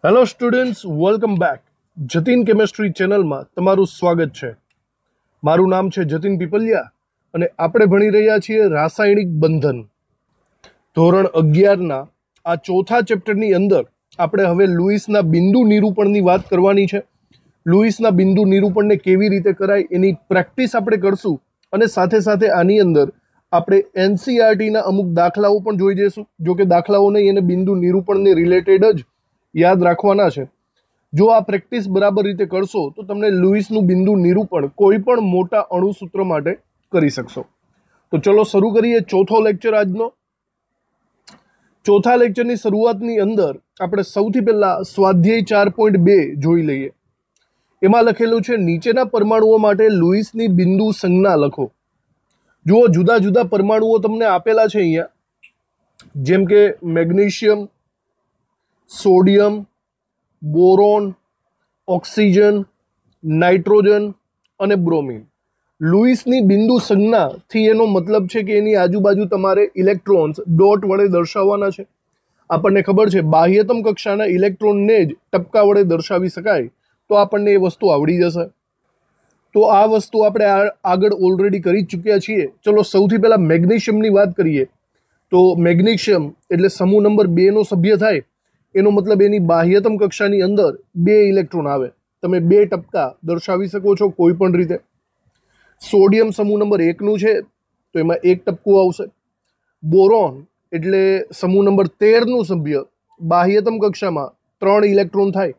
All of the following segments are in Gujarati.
Hello students, welcome back. Jatin chemistry ચેનલમાં તમારું સ્વાગત છે. મારું નામ છે જતીન પીપલિયા અને આપણે ભણી રહ્યા છીએ રાસાયણિક બંધન. ધોરણ 11ના આ ચોથા ચેપ્ટરની અંદર આપણે હવે લુઈસના બિંદુ નિરૂપણની વાત કરવાની છે. લુઈસના બિંદુ નિરૂપણને કેવી રીતે કરાય એની પ્રેક્ટિસ આપણે કરશું અને સાથે સાથે આની અંદર આપણે એનસીઈઆરટીના અમુક દાખલાઓ પણ જોઈ જઈશું. જો કે દાખલાઓ નહીં, એને બિંદુ નિરૂપણને રિલેટેડ જ યાદ રાખવાના છે. જો આ પ્રેક્ટિસ બરાબર રીતે કરશો તો તમને લુઈસનું બિંદુ નિરૂપણ કોઈ પણ મોટા અણુસૂત્ર માટે કરી શકશો. તો ચલો શરૂ કરીએ ચોથો લેક્ચર આજનો. ચોથા લેક્ચરની શરૂઆતની અંદર આપણે સૌથી પહેલા સ્વાધ્યાય 4.2 જોઈ લઈએ. એમાં લખેલું છે નીચેના પરમાણુઓ માટે લુઈસની બિંદુ સંજ્ઞા લખો. જુઓ, જુદા જુદા પરમાણુઓ તમને આપેલા છે અહીંયા, જેમ કે magnesium, sodium, boron, oxygen, nitrogen અને બ્રોમિન. લુઈસની બિંદુ સંજ્ઞાથી એનો મતલબ છે કે એની આજુબાજુ તમારે ઇલેક્ટ્રોન્સ ડોટ વડે દર્શાવવાના છે. આપણને ખબર છે બાહ્યતમ કક્ષાના ઇલેક્ટ્રોનને જ ટપકા વડે દર્શાવી શકાય, તો આપણને એ વસ્તુ આવડી જશે. તો આ વસ્તુ આપણે આગળ ઓલરેડી કરી ચૂક્યા છીએ. ચલો સૌથી પહેલાં મેગ્નેશિયમની વાત કરીએ. તો મેગ્નેશિયમ એટલે સમૂહ નંબર 2 નો સભ્ય થાય. એનો મતલબ એની બાહ્યતમ કક્ષાની અંદર 2 ઇલેક્ટ્રોન આવે. તમે 2 ટપકા દર્શાવી શકો છો કોઈ પણ રીતે. સોડિયમ સમૂહ નંબર 1 નું છે તો એમાં 1 ટપકું આવશે. બોરોન એટલે સમૂહ નંબર 13 નું સભ્ય, બાહ્યતમ કક્ષામાં 3 ઇલેક્ટ્રોન થાય.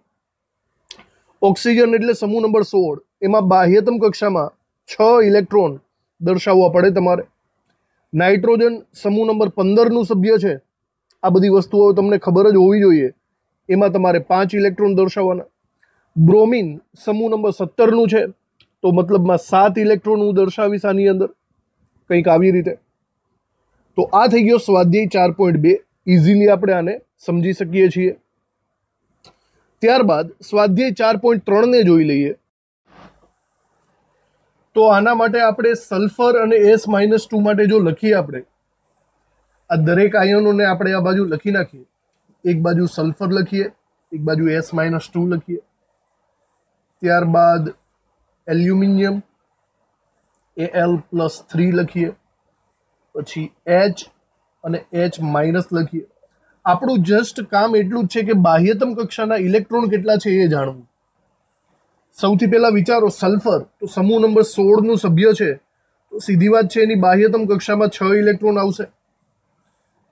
ઓક્સિજન એટલે સમૂહ નંબર 16, એમાં બાહ્યતમ કક્ષામાં 6 ઇલેક્ટ્રોન દર્શાવવા પડે તમારે. નાઇટ્રોજન સમૂહ નંબર 15 નું સભ્ય છે. આ બધી વસ્તુઓ તમને ખબર જ હોવી જોઈએ. એમાં તમારે 5 ઇલેક્ટ્રોન દર્શાવવાના. બ્રોમિન સમૂહ નંબર 17 નું છે તો મતલબમાં 7 ઇલેક્ટ્રોન હું દર્શાવીશ આની અંદર, કંઈક આવી રીતે. તો આ થઈ ગયો સ્વાધ્યાય 4.2. ઇઝીલી આપણે આને સમજી શકીએ છીએ. ત્યારબાદ સ્વાધ્યાય 4.3 ને જોઈ લઈએ. તો આના માટે આપણે સલ્ફર અને S-2 માટે જો લખીએ, આપણે આ દરેક આયનોને આપણે આ બાજુ લખી નાખીએ. એક બાજુ સલ્ફર લખીએ, એક બાજુ S-2 લખીએ. ત્યારબાદ એલ્યુમિનિયમ Al+3 લખીએ. પછી H અને H- લખીએ. આપણું જસ્ટ કામ એટલું જ છે કે બાહ્યતમ કક્ષાના ઇલેક્ટ્રોન કેટલા છે એ જાણવું. સૌથી પહેલા વિચારો, સલ્ફર તો સમૂહ નંબર 16 નું સભ્ય છે, તો સીધી વાત છે એની બાહ્યતમ કક્ષામાં 6 ઇલેક્ટ્રોન આવશે.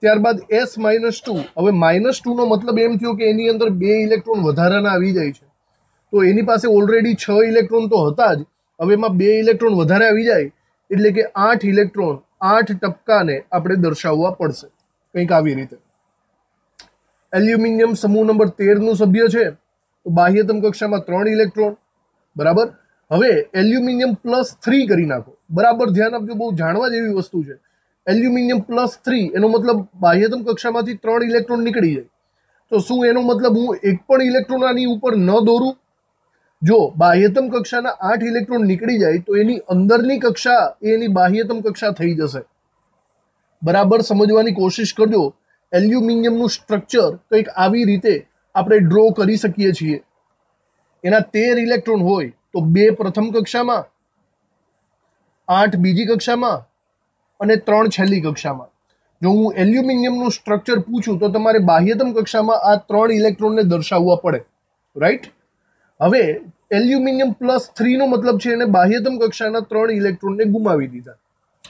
ત્યારબાદ S-2. હવે -2 નો મતલબ એમ થયો કે એની અંદર 2 ઇલેક્ટ્રોન વધારાના આવી જાય છે. તો એની પાસે ઓલરેડી 6 ઇલેક્ટ્રોન તો હતા જ, હવે એમાં 2 ઇલેક્ટ્રોન વધારે આવી જાય એટલે કે 8 ઇલેક્ટ્રોન, 8 ટપકાને આપણે દર્શાવવા પડશે, કંઈક આવી રીતે. એલ્યુમિનિયમ સમૂહ નંબર 13 નું સભ્ય છે તો બાહ્યતમ કક્ષામાં 3 ઇલેક્ટ્રોન, બરાબર. હવે એલ્યુમિનિયમ +3 કરી નાખો. બરાબર ધ્યાન આપજો, બહુ જાણવા જેવી વસ્તુ છે. એલ્યુમિનિયમ +3 એનો મતલબ બાહ્યતમ કક્ષામાંથી 3 ઇલેક્ટ્રોન નીકળી જાય. તો શું એનો મતલબ હું એક પણ ઇલેક્ટ્રોન આની ઉપર ન દોરું? જો બાહ્યતમ કક્ષાના 8 ઇલેક્ટ્રોન નીકળી જાય તો એની અંદરની કક્ષા એની બાહ્યતમ કક્ષા થઈ જશે. બરાબર સમજવાની કોશિશ કરજો. એલ્યુમિનિયમનું સ્ટ્રક્ચર કંઈક આવી રીતે આપણે ડ્રો કરી શકીએ છીએ. એના 13 ઇલેક્ટ્રોન હોય તો 2 પ્રથમ કક્ષામાં, 8 બીજી કક્ષામાં અને 3 છેલ્લી કક્ષામાં. જો હું એલ્યુમિનિયમનું સ્ટ્રક્ચર પૂછું તો તમારે બાહ્યતમ કક્ષામાં આ 3 ઇલેક્ટ્રોનને દર્શાવવા પડે, રાઈટ. હવે એલ્યુમિનિયમ +3 નો મતલબ છે એને બાહ્યતમ કક્ષાના 3 ઇલેક્ટ્રોનને ગુમાવી દીધા.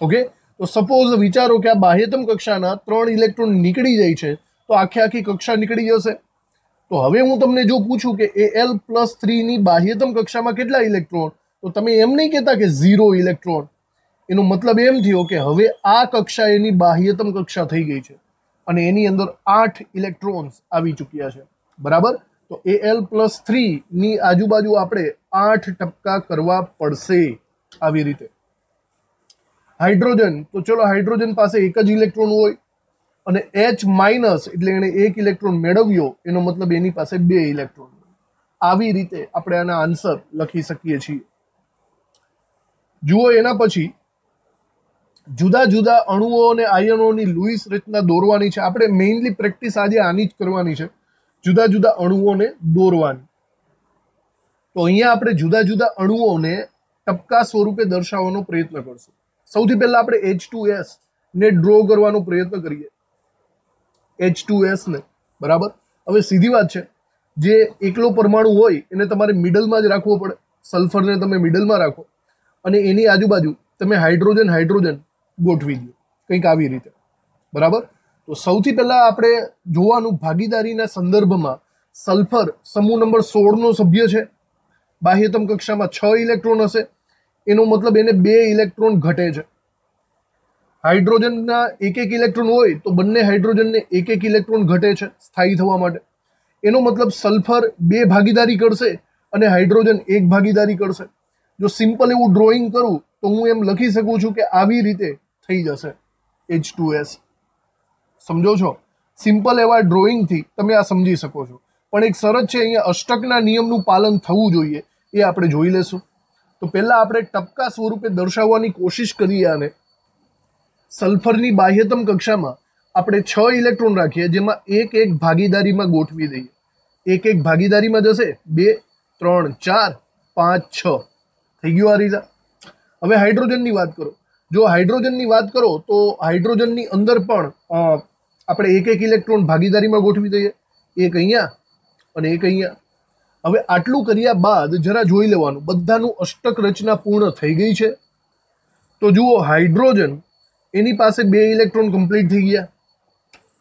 ઓકે, તો સપોઝ વિચારો કે આ બાહ્યતમ કક્ષાના 3 ઇલેક્ટ્રોન નીકળી જાય છે, તો આખી કક્ષા નીકળી જશે. તો હવે હું તમને જો પૂછું કે Al+3 ની બાહ્યતમ કક્ષામાં કેટલા ઇલેક્ટ્રોન, તો તમે એમ નહીં કહેતા કે 0 ઇલેક્ટ્રોન. એનો મતલબ એમ થયો કે હવે આ કક્ષા એની બાહ્યતમ કક્ષા થઈ ગઈ છે અને એની અંદર 8 ઇલેક્ટ્રોન્સ આવી ચૂક્યા છે, બરાબર. તો Al+3 ની આજુબાજુ આપણે 8 ટપકા કરવા પડશે, આવી રીતે. હાઇડ્રોજન, તો ચલો હાઇડ્રોજન પાસે એક જ ઇલેક્ટ્રોન હોય અને H- એટલે એને 1 ઇલેક્ટ્રોન મેળવ્યો, એનો મતલબ એની પાસે 2 ઇલેક્ટ્રોન. આવી રીતે આપણે આના આન્સર લખી શકીએ છીએ. જુઓ, એના પછી જુદા જુદા અણુઓ અને આયનોની લુઈસ રચના દોરવાની છે. આપણે મેઇનલી પ્રેક્ટિસ આજે આની જ કરવાની છે. જુદા જુદા અણુઓને દોરવાની. તો અહીંયા આપણે જુદા જુદા અણુઓને ટપકા સ્વરૂપે દર્શાવવાનો પ્રયત્ન કરશું. સૌથી પહેલા આપણે H2S ને ડ્રો કરવાનો પ્રયત્ન કરીએ. H2S ને, બરાબર. હવે સીધી વાત છે, જે એકલો પરમાણુ હોય એને તમારે મિડલમાં જ રાખવો પડે. સલ્ફરને તમે મિડલમાં રાખો અને એની આજુબાજુ તમે હાઇડ્રોજન હાઇડ્રોજન ગોઠવી દો, કંઈક આવી રીતે, બરાબર. તો સૌથી પહેલા આપણે જોવાનું ભાગીદારીના સંદર્ભમાં સલ્ફર સમૂહ નંબર 16 નો સભ્ય છે. બાહ્યતમ કક્ષામાં 6 ઇલેક્ટ્રોન હશે, એનો મતલબ એને 2 ઇલેક્ટ્રોન ઘટે છે. હાઇડ્રોજનના એક ઇલેક્ટ્રોન હોય તો બંને હાઇડ્રોજનને એક ઇલેક્ટ્રોન ઘટે છે સ્થાયી થવા માટે. એનો મતલબ સલ્ફર 2 ભાગીદારી કરશે અને હાઇડ્રોજન 1 ભાગીદારી કરશે. જો સિમ્પલ એવું ડ્રોઈંગ કરું તો હું એમ લખી શકું છું કે આવી રીતે થઈ જશે H2S. સમજો છો? સિમ્પલ એવા ડ્રોઈંગથી તમે આ સમજી શકો છો. પણ એક શરત છે, અહીંયા અષ્ટકના નિયમનું પાલન થવું જોઈએ, એ આપણે જોઈ લેશું. તો પહેલા આપણે ટપકા સ્વરૂપે દર્શાવવાની કોશિશ કરીએ આને. સલ્ફરની બાહ્યતમ કક્ષામાં આપણે 6 ઇલેક્ટ્રોન રાખીએ, જેમાં એક ભાગીદારીમાં ગોઠવી દઈએ. એક ભાગીદારીમાં જશે 2 3 4 5 6 થઈ ગયું આ રીતે. હવે હાઇડ્રોજનની વાત કરો. જો હાઇડ્રોજનની વાત કરો તો હાઇડ્રોજનની અંદર પણ આપણે એક ઇલેક્ટ્રોન ભાગીદારીમાં ગોઠવી દઈએ. એક અહીંયા અને એક અહીંયા. હવે આટલું કર્યા બાદ જરા જોઈ લેવાનું, બધાનું અષ્ટક રચના પૂર્ણ થઈ ગઈ છે. તો જુઓ, હાઇડ્રોજન એની પાસે 2 ઇલેક્ટ્રોન કમ્પ્લીટ થઈ ગયા,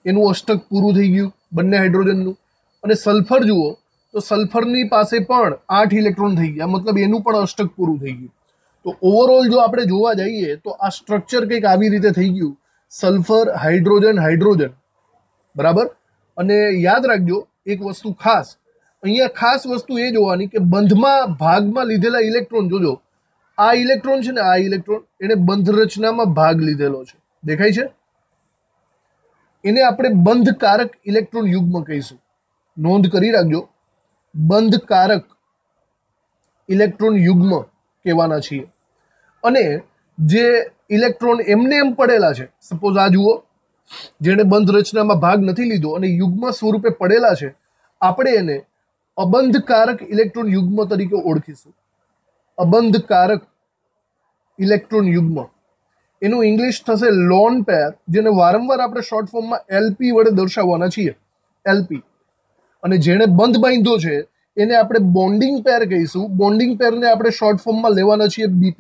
એનું અષ્ટક પૂરું થઈ ગયું બંને હાઇડ્રોજનનું. અને સલ્ફર જુઓ તો સલ્ફરની પાસે પણ 8 ઇલેક્ટ્રોન થઈ ગયા, મતલબ એનું પણ અષ્ટક પૂરું થઈ ગયું. તો ઓવરઓલ જો આપણે જોવા જઈએ તો આ સ્ટ્રક્ચર કંઈક આવી રીતે થઈ ગયું, સલ્ફર હાઇડ્રોજન હાઇડ્રોજન, બરાબર. અને યાદ રાખજો એક વસ્તુ ખાસ, અહીંયા ખાસ વસ્તુ એ જોવાની કે બંધમાં ભાગમાં લીધેલા ઇલેક્ટ્રોન જોજો. આ ઇલેક્ટ્રોન છે ને, આ ઇલેક્ટ્રોન એને બંધ રચનામાં ભાગ લીધેલો છે, દેખાય છે? એને આપણે બંધકારક ઇલેક્ટ્રોન યુગ્મ કહીશું. નોંધ કરી રાખજો, બંધકારક ઇલેક્ટ્રોન યુગ્મ કહેવાના છીએ. અને જે ઇલેક્ટ્રોન એમને એમ પડેલા છે, સપોઝ આ જુઓ, જેણે બંધ રચનામાં ભાગ નથી લીધો અને યુગ્મ સ્વરૂપે પડેલા છે, આપણે એને અબંધકારક ઇલેક્ટ્રોન યુગ્મ તરીકે ઓળખીશું. અબંધકારક ઇલેક્ટ્રોન યુગ્મ, એનું ઇંગ્લિશ થશે લોન પેર, જેને વારંવાર આપણે શોર્ટ ફોર્મમાં LP વડે દર્શાવવાના છીએ, LP. અને જેણે બંધ બાંધ્યો છે એને આપણે બોન્ડિંગ પેર કહીશું. બોન્ડિંગ પેરને આપણે શોર્ટ ફોર્મમાં લેવાના છીએ BP.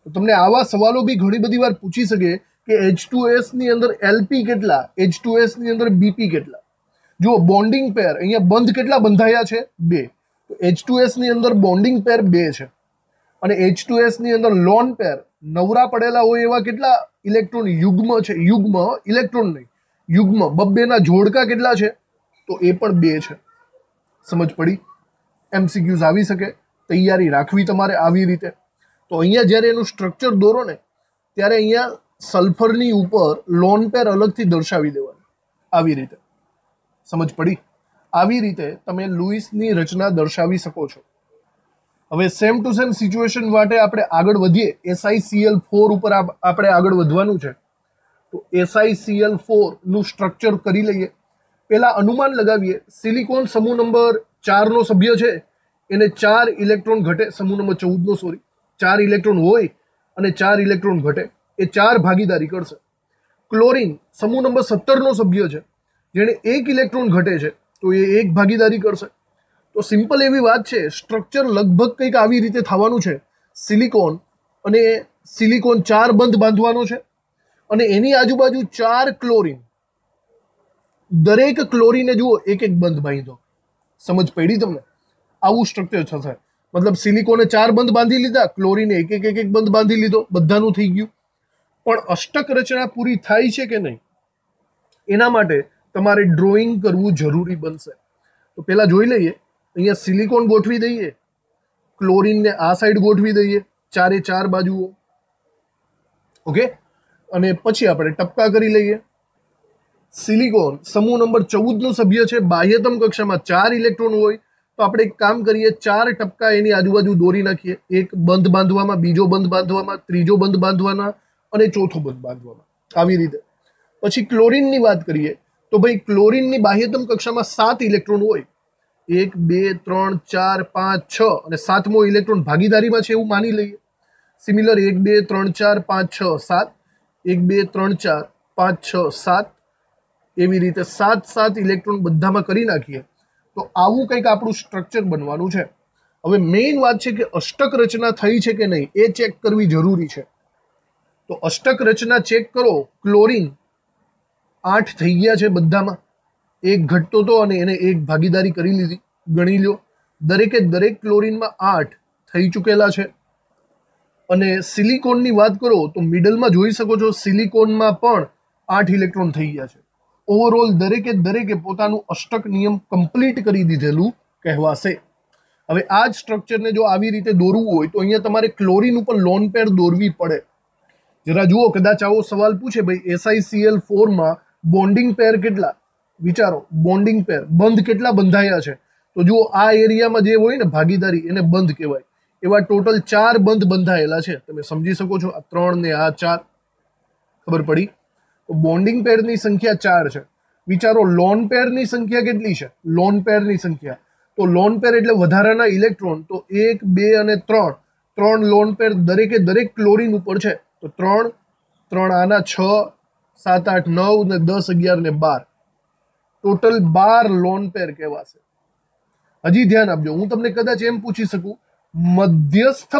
તો તમને આવા સવાલો બી ઘણી બધી વાર પૂછી શકે કે H2S ની અંદર LP કેટલા, H2S ની અંદર BP કેટલા. જુઓ, બોન્ડિંગ પેર અહીંયા બંધ કેટલા બંધાયા છે? 2. તો H2S ની અંદર બોન્ડિંગ પેર 2 છે. અને H2S ની અંદર લોન પેર નવરા પડેલા હોય એવા કેટલા ઇલેક્ટ્રોન યુગ્મ છે? યુગ્મ, ઇલેક્ટ્રોન નહીં, યુગ્મ. બબ્બેના જોડકા કેટલા છે? તો એ પણ 2 છે. સમજ પડી? MCQs આવી શકે, તૈયારી રાખવી તમારે આવી રીતે. તો અહીંયા જ્યારે એનું સ્ટ્રક્ચર દોરો ને, ત્યારે અહીંયા સલ્ફરની ઉપર લોન પેર અલગથી દર્શાવી દેવાની, આવી રીતે. સમજ પડી? આવી રીતે તમે લુઈસની રચના દર્શાવી શકો છો. હવે સેમ ટુ સેમ સિચ્યુએશન માટે આપણે આગળ વધીએ. SiCl4 ઉપર આપણે આગળ વધવાનું છે. તો SiCl4 નું સ્ટ્રક્ચર કરી લઈએ. પહેલા અનુમાન લગાવીએ, સિલિકોન સમૂહ નંબર 4 નો સભ્ય છે, એને 4 ઇલેક્ટ્રોન ઘટે. સમૂહ નંબર 14 નો, સોરી, 4 ઇલેક્ટ્રોન હોય અને 4 ઇલેક્ટ્રોન ઘટે, એ 4 ભાગીદારી કરશે. ક્લોરીન સમૂહ નંબર 17 નો સભ્ય છે, જેને 1 ઇલેક્ટ્રોન ઘટે છે, તો એ 1 ભાગીદારી કરશે. તો સિમ્પલ એવી વાત છે, સ્ટ્રક્ચર લગભગ કંઈક આવી રીતે થવાનું છે. સિલિકોન અને સિલિકોન 4 બંધ બાંધવાનો છે અને એની આજુબાજુ 4 ક્લોરીન, દરેક ક્લોરીને જુઓ 1 બંધ બાંધો. સમજ પડી તમને? આવું સ્ટ્રક્ચર થશે. મતલબ સિલિકોને 4 બંધ બાંધી લીધા, ક્લોરીને 1 બંધ બાંધી લીધો, બધાનું થઈ ગયું. પણ અષ્ટક રચના પૂરી થાય છે કે નહીં, એના માટે તમારે ડ્રોઈંગ કરવું જરૂરી બનશે. તો પહેલા જોઈ લઈએ. અહીંયા સિલિકોન ગોઠવી દઈએ, ક્લોરીનને આ સાઈડ ગોઠવી દઈએ, 4 બાજુઓ. ઓકે. અને પછી આપણે ટપકા કરી લઈએ. સિલિકોન સમૂહ નંબર 14 નો સભ્ય છે, બાહ્યતમ કક્ષામાં 4 ઇલેક્ટ્રોન હોય, તો આપણે એક કામ કરીએ, 4 ટપકા એની આજુબાજુ દોરી નાખીએ. એક બંધ બાંધવામાં, બીજો બંધ બાંધવામાં, ત્રીજો બંધ બાંધવાના અને ચોથો બંધ બાંધવામાં, આવી રીતે. પછી ક્લોરીનની વાત કરીએ તો ભાઈ ક્લોરીનની બાહ્યતમ કક્ષામાં 7 ઇલેક્ટ્રોન હોય, 1 2 3 4 5 6 અને 7મો ઇલેક્ટ્રોન ભાગીદારીમાં છે એવું માની લઈએ. સિમિલર 1 2 3 4 5 6 7, 1 2 3 4 5 6 7, એવી રીતે 7 ઇલેક્ટ્રોન બધામાં કરી નાખીએ તો આવું કંઈક આપણું સ્ટ્રક્ચર બનવાનું છે. હવે મેઇન વાત છે કે અષ્ટક રચના થઈ છે કે નહીં એ ચેક કરવી જરૂરી છે. તો અષ્ટક રચના ચેક કરો. ક્લોરીન 8 થઈ ગયા છે બધામાં, એક ઘટતો હતો અને એને એક ભાગીદારી કરી લીધી. ગણી લો દરેકે દરેક ક્લોરીનમાં 8 થઈ ચૂકેલા છે. અને સિલિકોનની વાત કરો તો મિડલમાં જોઈ શકો છો સિલિકોનમાં પણ 8 ઇલેક્ટ્રોન થઈ ગયા છે. ઓવરઓલ દરેકે પોતાનું અષ્ટક નિયમ કમ્પ્લીટ કરી દીધેલું કહેવાશે. હવે આ જ સ્ટ્રક્ચરને જો આવી રીતે દોરવું હોય તો અહીંયા તમારે ક્લોરીન ઉપર લોન પેર દોરવી પડે. જરા જુઓ, કદાચ આવો સવાલ પૂછે ભાઈ SiCl4 માં બોન્ડિંગ પેર કેટલા, વિચારો બોન્ડિંગ પેર બંધ કેટલા બંધાયા છે. તો જુઓ આ એરિયામાં જે હોય ને ભાગીદારી એને બંધ કહેવાય. એવા ટોટલ 4 બંધ બંધાયેલા છે. તમે સમજી શકો છો, આ 3 ને આ 4. ખબર પડી? તો બોન્ડિંગ પેરની સંખ્યા 4 છે. વિચારો લોન પેરની સંખ્યા કેટલી છે. લોન પેરની સંખ્યા તો લોન પેર એટલે વધારાના ઇલેક્ટ્રોન. તો 1 2 અને 3 લોન પેર દરેકે દરેક ક્લોરીન ઉપર છે. તો 3 આના 6 7 8 9 ને 10 11 ને 12, ટોટલ 12 લોન પેર કહેવાશે. હજી ધ્યાન આપજો, હું તમને કદાચ એમ પૂછી શકું મધ્યસ્થ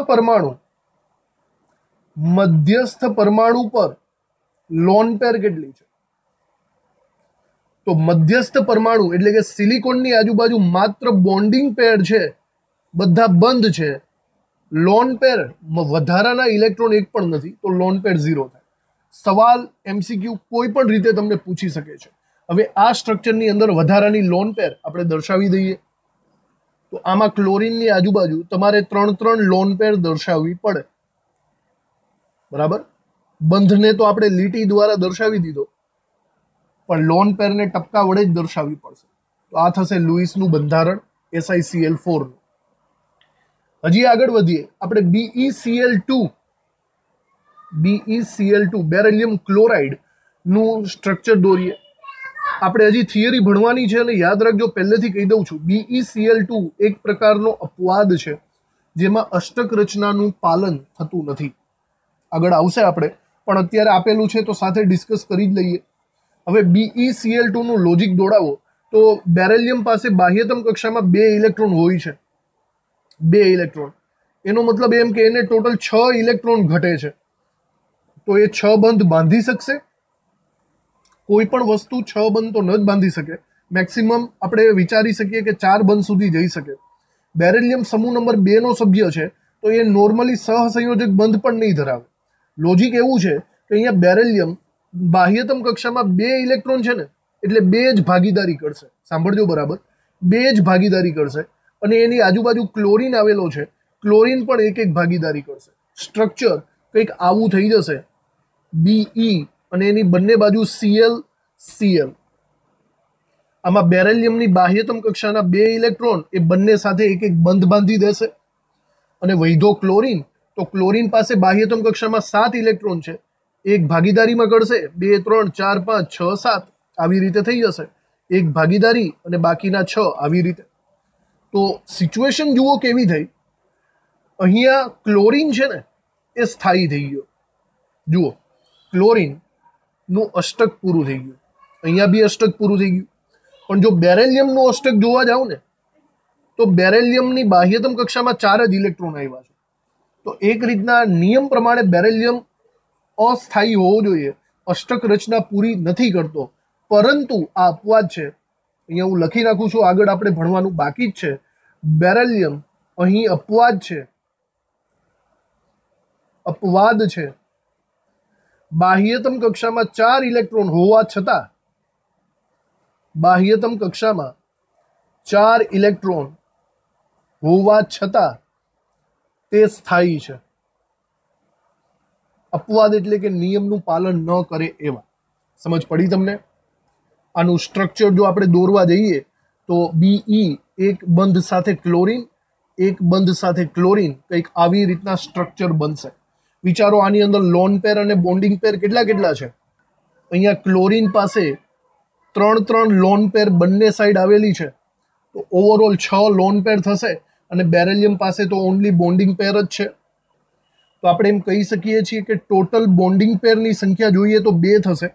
પરમાણુ પર લોન પેર કેટલી છે. તો મધ્યસ્થ પરમાણુ એટલે કે સિલિકોનની આજુબાજુ માત્ર બોન્ડિંગ પેર છે, બધા બંધ છે. લોન પેર વધારાના ઇલેક્ટ્રોન એક પણ નથી, તો લોન પેર 0 થાય. સવાલ MCQ કોઈ પણ રીતે તમને પૂછી શકે છે. હવે આ સ્ટ્રક્ચરની અંદર વધારાની લોન પેર આપણે દર્શાવી દઈએ. તો આમાં ક્લોરીનની આજુબાજુ તમારે 3 લોન પેર દર્શાવવી પડે. બરાબર? બંધને તો આપણે લીટી દ્વારા દર્શાવી દીધો, પણ લોન પેરને ટપકા વડે જ દર્શાવવી પડશે. તો આ થશે લુઈસનું બંધારણ SiCl4 નું. હજી આગળ વધીએ, આપણે BeCl2 બેરિલિયમ ક્લોરાઇડ નું સ્ટ્રક્ચર દોરીએ. આપણે હજી થિયરી ભણવાની છે અને યાદ રાખજો, પહેલેથી કહી દઉં છું, BeCl2 એક પ્રકારનો અપવાદ છે જેમાં અષ્ટક રચનાનું પાલન થતું નથી. આગળ આવશે આપણે, પણ અત્યારે આપેલું છે તો સાથે ડિસ્કસ કરી જ લઈએ. હવે BeCl2 નું લોજિક દોડાવો તો બેરિલિયમ પાસે બાહ્યતમ કક્ષામાં 2 ઇલેક્ટ્રોન હોય છે. 2 ઇલેક્ટ્રોન, એનો મતલબ એમ કે એને ટોટલ 6 ઇલેક્ટ્રોન ઘટે છે. તો એ 6 બંધ બાંધી શકશે? કોઈ પણ વસ્તુ 6 બંધ તો ન જ બાંધી શકે. મેક્સિમમ આપણે વિચારી શકીએ કે 4 બંધ સુધી જઈ શકે. બેરિલિયમ સમૂહ નંબર 2 નો સભ્ય છે તો એ નોર્મલી સહસંયોજક બંધ પણ નહીં ધરાવે. લોજિક એવું છે કે અહીંયા બેરિલિયમ બાહ્યતમ કક્ષામાં 2 ઇલેક્ટ્રોન છે ને, એટલે 2 જ ભાગીદારી કરશે. સાંભળજો બરાબર, 2 જ ભાગીદારી કરશે. અને એની આજુબાજુ ક્લોરીન આવેલો છે, ક્લોરીન પણ એક ભાગીદારી કરશે. સ્ટ્રક્ચર કંઈક આવું થઈ જશે, Be અને એની બંને બાજુ Cl. આમાં બેરિલિયમની બાહ્યતમ કક્ષાના 2 ઇલેક્ટ્રોન એ બંને સાથે એક બંધ બાંધી દેશે. અને વૈધો ક્લોરીન, તો ક્લોરીન પાસે બાહ્યતમ કક્ષામાં 7 ઇલેક્ટ્રોન છે, એક ભાગીદારીમાં કરશે. 2 3 4 5 6 7 આવી રીતે થઈ જશે. એક ભાગીદારી અને બાકીના 6 આવી રીતે. તો સિચ્યુએશન જુઓ કેવી થઈ. અહીંયા ક્લોરીન છે ને એ સ્થાયી થઈ ગયો. જુઓ, ક્લોરીન નું અષ્ટક પૂરું થઈ ગયું, અહીંયા બી અષ્ટક પૂરું થઈ ગયું. પણ જો બેરિલિયમનું અષ્ટક જોવા જાવ ને તો બેરિલિયમની બાહ્યતમ કક્ષામાં 4 જ ઇલેક્ટ્રોન આવ્યા છે. તો એક રીતના નિયમ પ્રમાણે બેરિલિયમ અસ્થાયી હોવો જોઈએ, અષ્ટક રચના પૂરી નથી કરતો. પરંતુ આ અપવાદ છે. અહીંયા હું લખી નાખું છું, આગળ આપણે ભણવાનું બાકી જ છે. બેરિલિયમ અહીં અપવાદ છે, અપવાદ છે. બાહ્યતમ કક્ષામાં 4 ઇલેક્ટ્રોન હોવા છતાં, બાહ્યતમ કક્ષામાં 4 ઇલેક્ટ્રોન હોવા છતાં તે સ્થાયી છે. અપવાદ એટલે કે નિયમનું પાલન ન કરે એવા. સમજ પડી તમને? આનું સ્ટ્રક્ચર જો આપણે દોરવા જઈએ તો Be એક બંધ સાથે ક્લોરીન, એક બંધ સાથે ક્લોરીન, કંઈક આવી રીતના સ્ટ્રક્ચર બનશે. વિચારો, આની અંદર લોન પેર અને બોન્ડિંગ પેર કેટલા છે. અહીંયા ક્લોરીન પાસે ત્રણ ત્રણ લોન પેર બંને સાઈડ આવેલી છે, તો ઓવરઓલ 6 લોન પેર થશે અને બેરિલિયમ પાસે તો ઓનલી બોન્ડિંગ પેર જ છે. તો આપણે એમ કહી શકીએ છીએ કે ટોટલ બોન્ડિંગ પેરની સંખ્યા જોઈએ તો 2 થશે,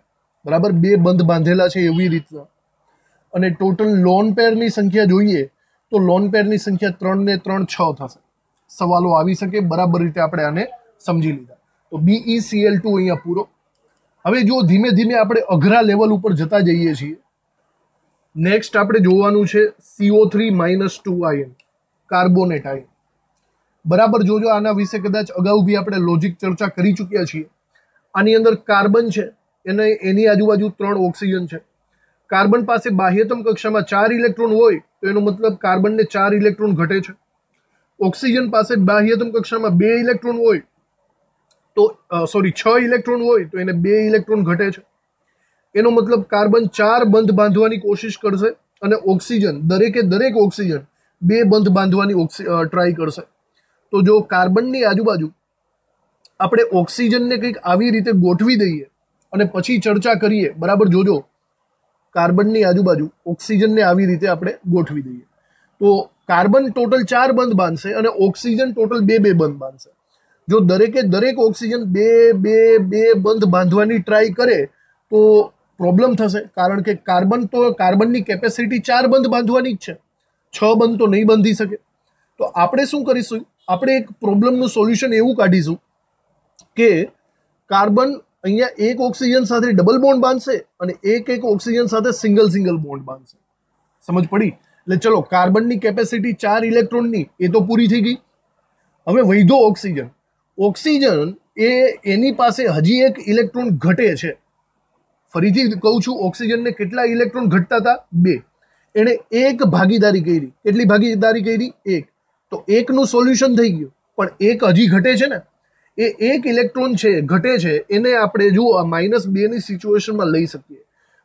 બરાબર. 2 બંધ બાંધેલા છે એવી રીતના. અને ટોટલ લોન પેરની સંખ્યા જોઈએ તો લોન પેરની સંખ્યા 3 ને 3 6 થશે. સવાલો આવી શકે, બરાબર રીતે આપણે આને સમજી લીધા. તો BeCl2 અહીંયા પૂરો. હવે જો ધીમે ધીમે આપણે અઘરા લેવલ ઉપર જતા જઈએ છીએ. નેક્સ્ટ આપણે જોવાનું છે CO3 - 2 આયન, કાર્બોનેટ આયન. બરાબર જોજો, આના વિશે કદાચ અગાઉ બી આપણે લોજિક ચર્ચા કરી ચૂક્યા છીએ. આની અંદર કાર્બન છે, એની આજુબાજુ 3 ઓક્સિજન છે. કાર્બન પાસે બાહ્યતમ કક્ષામાં 4 ઇલેક્ટ્રોન હોય તો એનો મતલબ કાર્બનને 4 ઇલેક્ટ્રોન ઘટે છે. ઓક્સિજન પાસે બાહ્યતમ કક્ષામાં 2 ઇલેક્ટ્રોન હોય તો 6 ઇલેક્ટ્રોન હોય તો એને 2 ઇલેક્ટ્રોન ઘટે છે. એનો મતલબ કાર્બન 4 બંધ બાંધવાની કોશિશ કરશે અને ઓક્સિજન દરેક ઓક્સિજન 2 બંધ બાંધવાની ટ્રાય કરશે. તો જો કાર્બનની આજુબાજુ આપણે ઓક્સિજનને કંઈક આવી રીતે ગોઠવી દઈએ અને પછી ચર્ચા કરીએ, બરાબર જોજો, કાર્બનની આજુબાજુ ઓક્સિજનને આવી રીતે આપણે ગોઠવી દઈએ તો કાર્બન ટોટલ 4 બંધ બાંધશે અને ઓક્સિજન ટોટલ 2 બંધ બાંધશે. જો દરેક ઓક્સિજન 2 બંધ બાંધવાની ટ્રાય કરે તો પ્રોબ્લેમ થશે, કારણ કે કાર્બનની કેપેસિટી 4 બંધ બાંધવાની જ છે, 6 બંધ તો નહીં બાંધી શકે. તો આપણે શું કરીશું, આપણે એક પ્રોબ્લેમનું સોલ્યુશન એવું કાઢીશું કે કાર્બન અહીંયા એક ઓક્સિજન સાથે ડબલ બોન્ડ બાંધશે અને એક ઓક્સિજન સાથે સિંગલ બોન્ડ બાંધશે. સમજ પડી? એટલે ચલો, કાર્બનની કેપેસિટી 4 ઇલેક્ટ્રોનની એ તો પૂરી થઈ ગઈ. હવે વૈધો ઓક્સિજન એની પાસે હજી એક ઇલેક્ટ્રોન ઘટે છે. ફરીથી કહું છું, ઓક્સિજનને કેટલા ઇલેક્ટ્રોન ઘટતા હતા? 2. એણે એક ભાગીદારી કરી. કેટલી ભાગીદારી કરી? 1. તો 1નું સોલ્યુશન થઈ ગયું, પણ 1 હજી ઘટે છે ને, એ 1 ઇલેક્ટ્રોન છે ઘટે છે, એને આપણે જો -2 ની સિચ્યુએશનમાં લઈ શકીએ.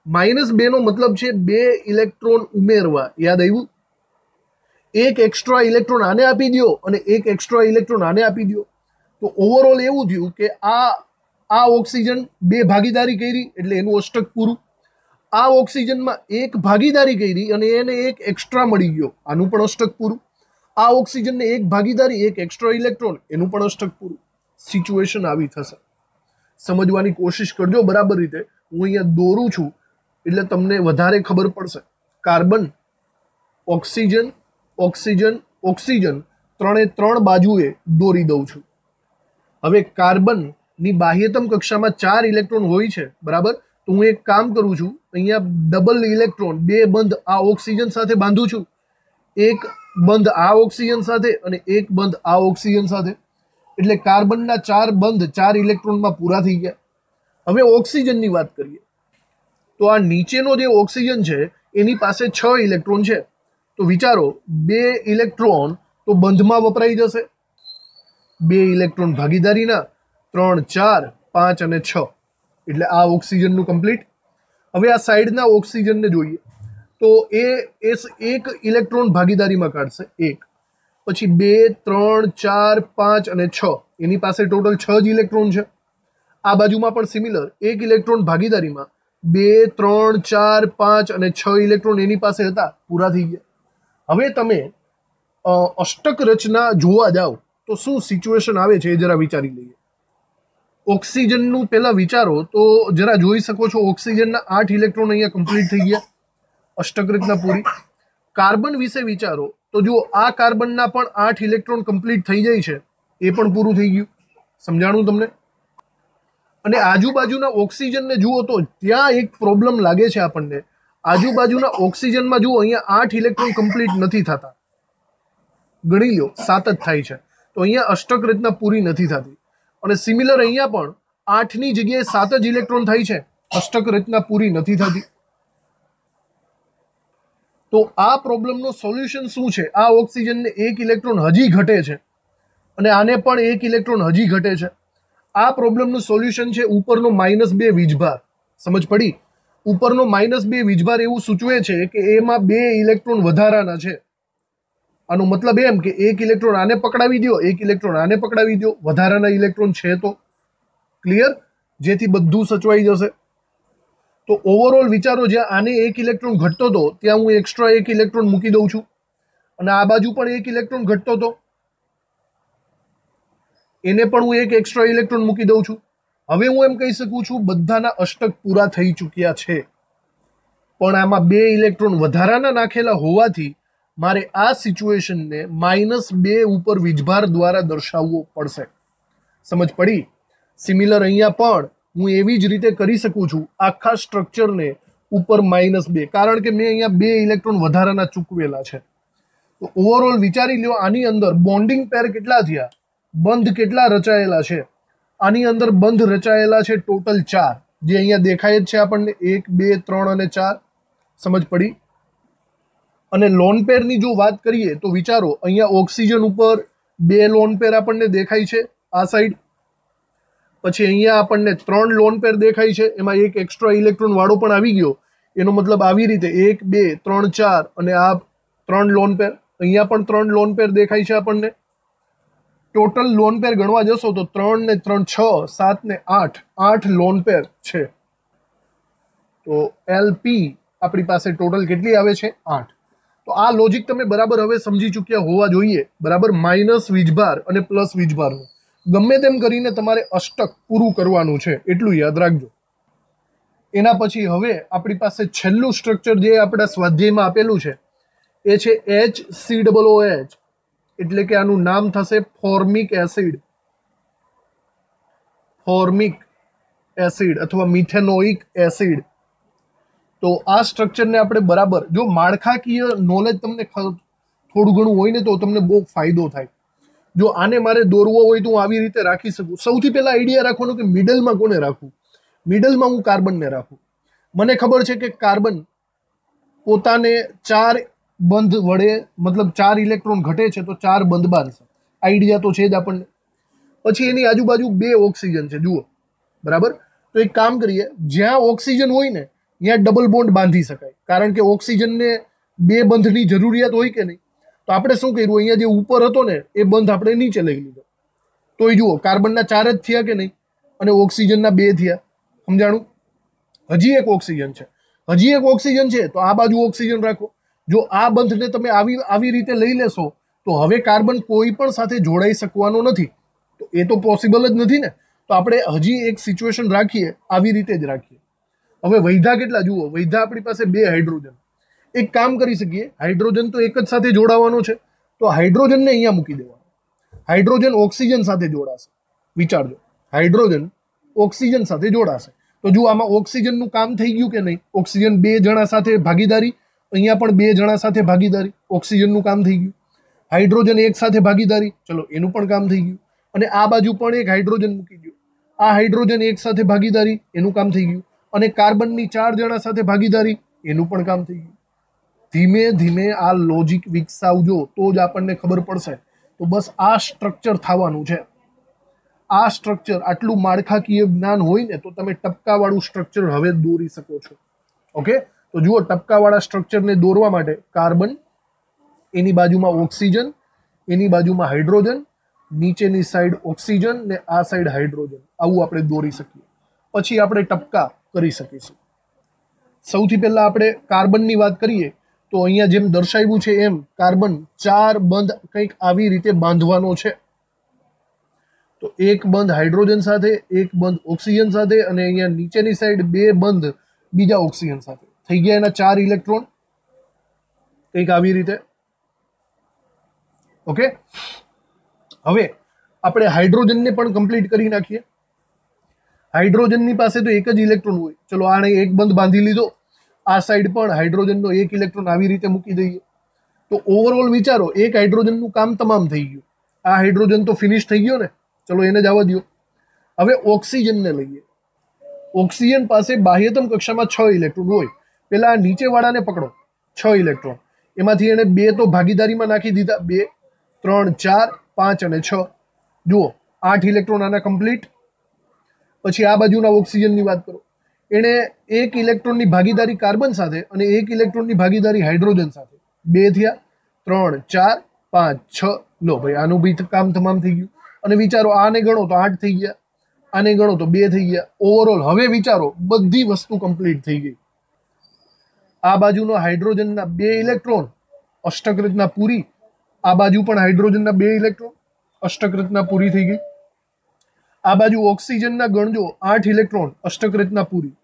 -2 નો મતલબ છે 2 ઇલેક્ટ્રોન ઉમેરવા. યાદ આવ્યું? એક એક્સ્ટ્રા ઇલેક્ટ્રોન આને આપી દો અને એક એક્સ્ટ્રા ઇલેક્ટ્રોન આને આપી દો. તો ઓવરઓલ એવું થયું કે આ ઓક્સિજન 2 ભાગીદારી કરી એટલે એનું અષ્ટક પૂરું. આ ઓક્સિજનમાં 1 ભાગીદારી કરી અને એને 1 એક્સ્ટ્રા મળી ગયો, આનું પણ અષ્ટક પૂરું. આ ઓક્સિજનને 1 ભાગીદારી 1 એક્સ્ટ્રા ઇલેક્ટ્રોન, એનું પણ અષ્ટક પૂરું. સિચ્યુએશન આવી થશે. સમજવાની કોશિશ કરજો બરાબર રીતે. હું અહીંયા દોરું છું એટલે તમને વધારે ખબર પડશે. કાર્બન, ઓક્સિજન, ઓક્સિજન, ઓક્સિજન, 3 બાજુએ દોરી દઉં છું. હવે કાર્બનની બાહ્યતમ કક્ષામાં 4 ઇલેક્ટ્રોન હોય છે, બરાબર. તો હું એક કામ કરું છું, અહીંયા ડબલ ઇલેક્ટ્રોન 2 બંધ આ ઓક્સિજન સાથે બાંધું છું. એક બંધ આ ઓક્સિજન સાથે અને એક બંધ આ ઓક્સિજન સાથે. એટલે કાર્બનના 4 બંધ 4 ઇલેક્ટ્રોનમાં પૂરા થઈ ગયા. હવે ઓક્સિજનની વાત કરીએ તો આ નીચેનો જે ઓક્સિજન છે એની પાસે 6 ઇલેક્ટ્રોન છે. તો વિચારો, 2 ઇલેક્ટ્રોન તો બંધમાં વપરાઈ જશે, 2 ઇલેક્ટ્રોન ભાગીદારીના, 3 4 5 અને 6. એટલે આ ઓક્સિજનનું કમ્પ્લીટ. હવે આ સાઈડના ઓક્સિજનને જોઈએ તો એ 1 ઇલેક્ટ્રોન ભાગીદારીમાં કાઢશે, 1. પછી 2 3 4 5 અને 6, એની પાસે ટોટલ 6 જ ઇલેક્ટ્રોન છે. આ બાજુમાં પણ સિમિલર, 1 ઇલેક્ટ્રોન ભાગીદારીમાં, 2 3 4 5 અને 6 ઇલેક્ટ્રોન એની પાસે હતા, પૂરા થઈ ગયા. હવે તમે અષ્ટક રચના જોવા જાઓ તો શું સિચ્યુએશન આવે છે એ જરા વિચારી લઈએ. ઓક્સિજનનું પહેલા વિચારો તો જરા જોઈ શકો છો, ઓક્સિજનના 8 ઇલેક્ટ્રોન અહીંયા કમ્પ્લીટ થઈ ગયા, અષ્ટક રચના પૂરી. કાર્બન વિશે વિચારો તો જુઓ, આ કાર્બનના પણ 8 ઇલેક્ટ્રોન કમ્પ્લીટ થઈ જાય છે, એ પણ પૂરું થઈ ગયું. સમજાણું તમને? અને આજુબાજુના ઓક્સિજનને જુઓ તો ત્યાં એક પ્રોબ્લેમ લાગે છે આપણને. આજુબાજુના ઓક્સિજનમાં જુઓ, અહીંયા 8 ઇલેક્ટ્રોન કમ્પ્લીટ નથી થતા. ગણી લો 7 જ થાય છે. તો અહીંયા અષ્ટક રચના પૂરી નથી થતી. અને સિમિલર અહીંયા પણ 8ની જગ્યાએ 7 જ ઇલેક્ટ્રોન થાય છે, અષ્ટક રચના પૂરી નથી થતી. તો આ પ્રોબ્લેમનો સોલ્યુશન શું છે? આ ઓક્સિજનને 1 ઇલેક્ટ્રોન હજી ઘટે છે અને આને પણ 1 ઇલેક્ટ્રોન હજી ઘટે છે. આ પ્રોબ્લેમનું સોલ્યુશન છે ઉપરનો -2 વીજભાર. સમજ પડી? ઉપરનો -2 વીજભાર એવું સૂચવે છે કે એમાં 2 ઇલેક્ટ્રોન વધારાના છે. આનો મતલબ એમ કે 1 ઇલેક્ટ્રોન આને પકડાવી દો, 1 ઇલેક્ટ્રોન આને પકડાવી દો, વધારાના ઇલેક્ટ્રોન છે તો. ક્લિયર? જેથી બધું સચવાઈ જશે. તો ઓવરઓલ વિચારો, જ્યાં આને એક ઇલેક્ટ્રોન ઘટતો હતો ત્યાં હું એક્સ્ટ્રા એક ઇલેક્ટ્રોન મૂકી દઉં છું, અને આ બાજુ પણ એક ઇલેક્ટ્રોન ઘટતો હતો, એને પણ હું એક એક્સ્ટ્રા ઇલેક્ટ્રોન મૂકી દઉં છું. હવે હું એમ કહી શકું છું બધાના અષ્ટક પૂરા થઈ ચૂક્યા છે, પણ આમાં 2 ઇલેક્ટ્રોન વધારાના નાખેલા હોવાથી મારે આ સિચ્યુએશનને -2 ઉપર વીજભાર દ્વારા દર્શાવવો પડશે. સમજ પડી? સિમિલર અહીંયા પણ હું એવી જ રીતે કરી શકું છું આખા સ્ટ્રક્ચરને ઉપર -2, કારણ કે મેં અહીંયા 2 ઇલેક્ટ્રોન વધારાના ચૂકવેલા છે. તો ઓવરઓલ વિચારી લ્યો, આની અંદર બોન્ડિંગ પેર કેટલા થયા, બંધ કેટલા રચાયેલા છે? આની અંદર બંધ રચાયેલા છે ટોટલ 4, જે અહીંયા દેખાય જ છે આપણને, 1 2 3 અને 4. સમજ પડી? અને લોન પેરની જો વાત કરીએ તો વિચારો, અહીંયા ઓક્સિજન ઉપર 2 લોન પેર આપણને દેખાય છે આ સાઈડ, પછી અહીંયા આપણને 3 લોન પેર દેખાય છે, એમાં એક એક્સ્ટ્રા ઇલેક્ટ્રોન વાળો પણ આવી ગયો. એનો મતલબ આવી રીતે 1 2 3 4 અને આ 3 લોન પેર, અહીંયા પણ 3 લોન પેર દેખાય છે આપણને. ટોટલ લોન પેર ગણવા જશો તો 3 ને 3 6 7 ને 8 લોન પેર છે. તો એલપી આપણી પાસે ટોટલ કેટલી આવે છે? 8. તો આ લોજિક તમે બરાબર હવે સમજી ચૂક્યા હોવા જોઈએ, બરાબર? માઇનસ વીજભાર અને પ્લસ વીજભારનું ગમે તેમ કરીને તમારે અષ્ટક પૂરું કરવાનું છે, એટલું યાદ રાખજો. એના પછી હવે આપણી પાસે છેલ્લું સ્ટ્રક્ચર જે આપણા સ્વાધ્યાયમાં આપેલું છે એ છે HCOOH, એટલે કે આનું નામ થશે ફોર્મિક એસિડ. ફોર્મિક એસિડ અથવા મિથેનોઇક એસિડ. તો આ સ્ટ્રક્ચરને આપણે બરાબર, જો માળખાકીય નોલેજ તમને થોડું ઘણું હોય ને તો તમને બહુ ફાયદો થાય. જો આને મારે દોરવો હોય તો હું આવી રીતે રાખી શકું. સૌથી પહેલા આઈડિયા રાખવાનો કે મિડલમાં કોને રાખવું. મિડલમાં હું કાર્બનને રાખું. મને ખબર છે કે કાર્બન પોતાને 4 બંધ વડે, મતલબ 4 ઇલેક્ટ્રોન ઘટે છે તો 4 બંધ બાંધશે. આઈડિયા તો છે જ આપણને. પછી એની આજુબાજુ 2 ઓક્સિજન છે, જુઓ, બરાબર? તો એક કામ કરીએ, જ્યાં ઓક્સિજન હોય ને ત્યાં ડબલ બોન્ડ બાંધી શકાય, કારણ કે ઓક્સિજનને 2 બંધની જરૂરિયાત હોય કે નહીં. તો આપણે શું કર્યું, અહીંયા જે ઉપર હતો ને એ બંધ આપણે નીચે લઈ લીધો. તોય જુઓ, કાર્બનના 4 જ થયા કે નહીં, અને ઓક્સિજનના 2 થયા. સમજાણું? હજી એક ઓક્સિજન છે, હજી એક ઓક્સિજન છે, તો આ બાજુ ઓક્સિજન રાખો. જો આ બંધને તમે આવી રીતે લઈ લેશો તો હવે કાર્બન કોઈ પણ સાથે જોડાઈ શકવાનો નથી. તો એ તો પોસિબલ જ નથી ને. તો આપણે હજી એક સિચ્યુએશન રાખીએ, આવી રીતે જ રાખીએ. હવે વૈધા કેટલા જુઓ, વૈધા આપણી પાસે 2 હાઇડ્રોજન. એક કામ કરી શકીએ, હાઇડ્રોજન તો એક જ સાથે જોડાવાનો છે, તો હાઇડ્રોજનને અહીંયા મૂકી દેવાનો. હાઇડ્રોજન ઓક્સિજન સાથે જોડાશે. વિચારજો, હાઇડ્રોજન ઓક્સિજન સાથે જોડાશે. તો જુઓ, આમાં ઓક્સિજનનું કામ થઈ ગયું કે નહીં? ઓક્સિજન 2 જણા સાથે ભાગીદારી, અહીંયા પણ 2 જણા સાથે ભાગીદારી, ઓક્સિજનનું કામ થઈ ગયું. હાઇડ્રોજન એક સાથે ભાગીદારી, ચલો એનું પણ કામ થઈ ગયું. અને આ બાજુ પણ એક હાઇડ્રોજન મૂકી દો, આ હાઇડ્રોજન એક સાથે ભાગીદારી, એનું કામ થઈ ગયું. અને કાર્બનની 4 જણા સાથે ભાગીદારી, એનું પણ કામ થઈ ગયું. ધીમે ધીમે આ લોજિક વિકસાવજો તો જ આપણને ખબર પડશે. તો બસ આ સ્ટ્રક્ચર થવાનું છે. આ સ્ટ્રક્ચર, આટલું માળખાકીય જ્ઞાન હોય ને તો તમે ટપકાવાળું સ્ટ્રક્ચર હવે દોરી શકો છો. ઓકે? તો જુઓ, ટપકાવાળા સ્ટ્રક્ચરને દોરવા માટે કાર્બન, એની બાજુમાં ઓક્સિજન, એની બાજુમાં હાઇડ્રોજન, નીચેની સાઈડ ઓક્સિજન ને આ સાઈડ હાઇડ્રોજન, આવું આપણે દોરી શકીએ. પછી આપણે ટપકા કરી શકીશું. સૌથી પહેલા આપણે કાર્બનની વાત કરીએ તો અહીંયા જેમ દર્શાવ્યું છે એમ કાર્બન 4 બંધ કંઈક આવી રીતે બાંધવાનો છે. તો એક બંધ હાઇડ્રોજન સાથે, એક બંધ ઓક્સિજન સાથે, અને અહીંયા નીચેની સાઈડ 2 બંધ બીજા ઓક્સિજન સાથે. થઈ ગયા એના 4 ઇલેક્ટ્રોન, કંઈક આવી રીતે. ઓકે? હવે આપણે હાઇડ્રોજનને પણ કમ્પ્લીટ કરી નાખીએ. હાઇડ્રોજનની પાસે તો એક જ ઇલેક્ટ્રોન હોય. ચલો, આને એક બંધ બાંધી લીધો. આ સાઈડ પણ હાઇડ્રોજનનો એક ઇલેક્ટ્રોન આવી રીતે મૂકી દઈએ. તો ઓવરઓલ વિચારો, એક હાઇડ્રોજનનું કામ તમામ થઈ ગયું. આ હાઇડ્રોજન તો ફિનિશ થઈ ગયો ને, ચલો એને જવા દો. હવે ઓક્સિજનને લઈએ. ઓક્સિજન પાસે બાહ્યતમ કક્ષામાં 6 ઇલેક્ટ્રોન હોય. પેલા નીચેવાળાને પકડો, 6 ઇલેક્ટ્રોન, એમાંથી એને 2 તો ભાગીદારીમાં નાખી દીધા, 2 3 4 5 અને 6. જુઓ, 8 ઇલેક્ટ્રોન આના કમ્પ્લીટ. પછી આ બાજુના ઓક્સિજનની વાત કરો, એણે 1 ઇલેક્ટ્રોનની ભાગીદારી કાર્બન સાથે અને 1 ઇલેક્ટ્રોનની ભાગીદારી હાઇડ્રોજન સાથે, 2 થયા, 3 4 5 6. લો ભાઈ, આનું બી કામ તમામ થઈ ગયું. અને વિચારો, આને ગણો તો 8 થઈ ગયા. આને ગણો તો 2 થઈ ગયા ઓવરઓલ. હવે વિચારો બધી વસ્તુ કમ્પ્લીટ થઈ ગઈ. આ બાજુનો હાઇડ્રોજનના 2 ઇલેક્ટ્રોન અષ્ટક રચના પૂરી. આ બાજુ પણ હાઇડ્રોજનના 2 ઇલેક્ટ્રોન અષ્ટક રચના પૂરી થઈ ગઈ. આ બાજુ ઓક્સિજનના ગણજો 8 ઇલેક્ટ્રોન અષ્ટક રચના પૂરી.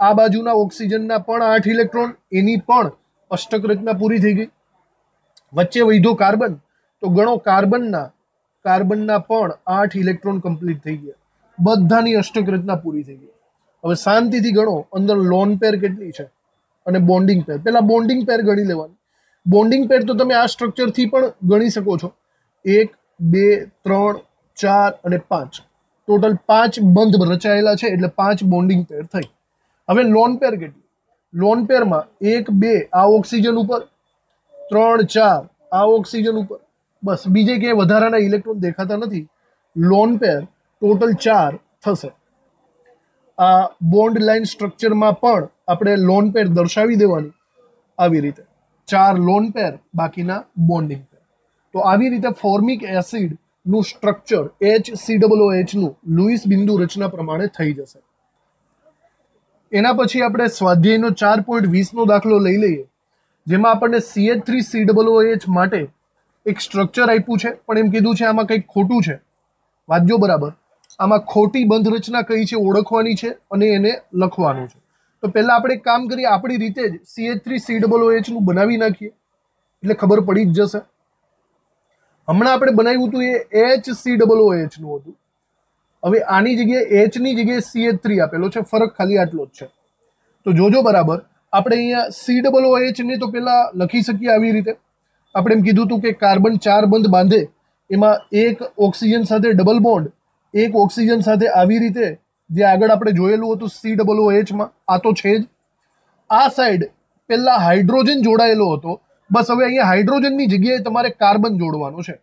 આ બાજુના ઓક્સિજનના પણ 8 ઇલેક્ટ્રોન એની પણ અષ્ટક રચના પૂરી થઈ ગઈ. વચ્ચે વધ્યો કાર્બન તો ગણો કાર્બનના પણ 8 ઇલેક્ટ્રોન કમ્પ્લીટ થઈ ગયા. બધાની અષ્ટક રચના પૂરી થઈ ગઈ. હવે શાંતિથી ગણો અંદર લોન પેર કેટલી છે અને બોન્ડિંગ પેર. પહેલા બોન્ડિંગ પેર ગણી લેવાની. બોન્ડિંગ પેર તો તમે આ સ્ટ્રક્ચરથી પણ ગણી શકો છો. 1 2 3 4 અને 5 ટોટલ 5 બંધ રચાયેલા છે એટલે 5 બોન્ડિંગ પેર થઈ. હવે લોન પેર કેટલી? લોન પેરમાં 1 2 આ ઓક્સિજન ઉપર, 3 4 આ ઓક્સિજન ઉપર, બસ બીજે ક્યાંય વધારાના ઇલેક્ટ્રોન દેખાતા નથી. લોન પેર ટોટલ 4 થશે. આ બોન્ડ લાઇન સ્ટ્રક્ચરમાં પણ આપણે લોન પેર દર્શાવી દેવાની આવી રીતે. 4 લોન પેર, બાકીના બોન્ડિંગ પેર. તો આવી રીતે ફોર્મિક એસિડનું સ્ટ્રક્ચર HCOOH નું લુઈસ બિંદુ રચના પ્રમાણે થઈ જશે. એના પછી આપણે સ્વાધ્યાયનો 4.20 દાખલો લઈ લઈએ, જેમાં આપણને CH3COOH માટે એક સ્ટ્રક્ચર આપ્યું છે, પણ એમ કીધું છે આમાં કંઈક ખોટું છે. વાંચજો બરાબર. આમાં ખોટી બંધ રચના કઈ છે ઓળખવાની છે અને એને લખવાનું છે. તો પહેલા આપણે એક કામ કરીએ, આપણી રીતે જ CH3COOH નું બનાવી નાખીએ એટલે ખબર પડી જ જશે. હમણાં આપણે બનાવ્યું હતું એ HCOOH નું હતું. હવે આની જગ્યાએ H ની જગ્યાએ CH3 આપેલો છે, ફરક ખાલી આટલો જ છે. તો જોજો બરાબર. આપણે અહીંયા COOH ને તો પેલા લખી શકીએ આવી રીતે. આપણે એમ કીધું હતું કે કાર્બન 4 બંધ બાંધે, એમાં એક ઓક્સિજન સાથે ડબલ બોન્ડ, એક ઓક્સિજન સાથે આવી રીતે, જે આગળ આપણે જોયેલું હતું COOH માં. આ તો છે જ. આ સાઈડ પેલા હાઇડ્રોજન જોડાયેલો હતો, બસ હવે અહીંયા હાઇડ્રોજનની જગ્યાએ તમારે કાર્બન જોડવાનો છે.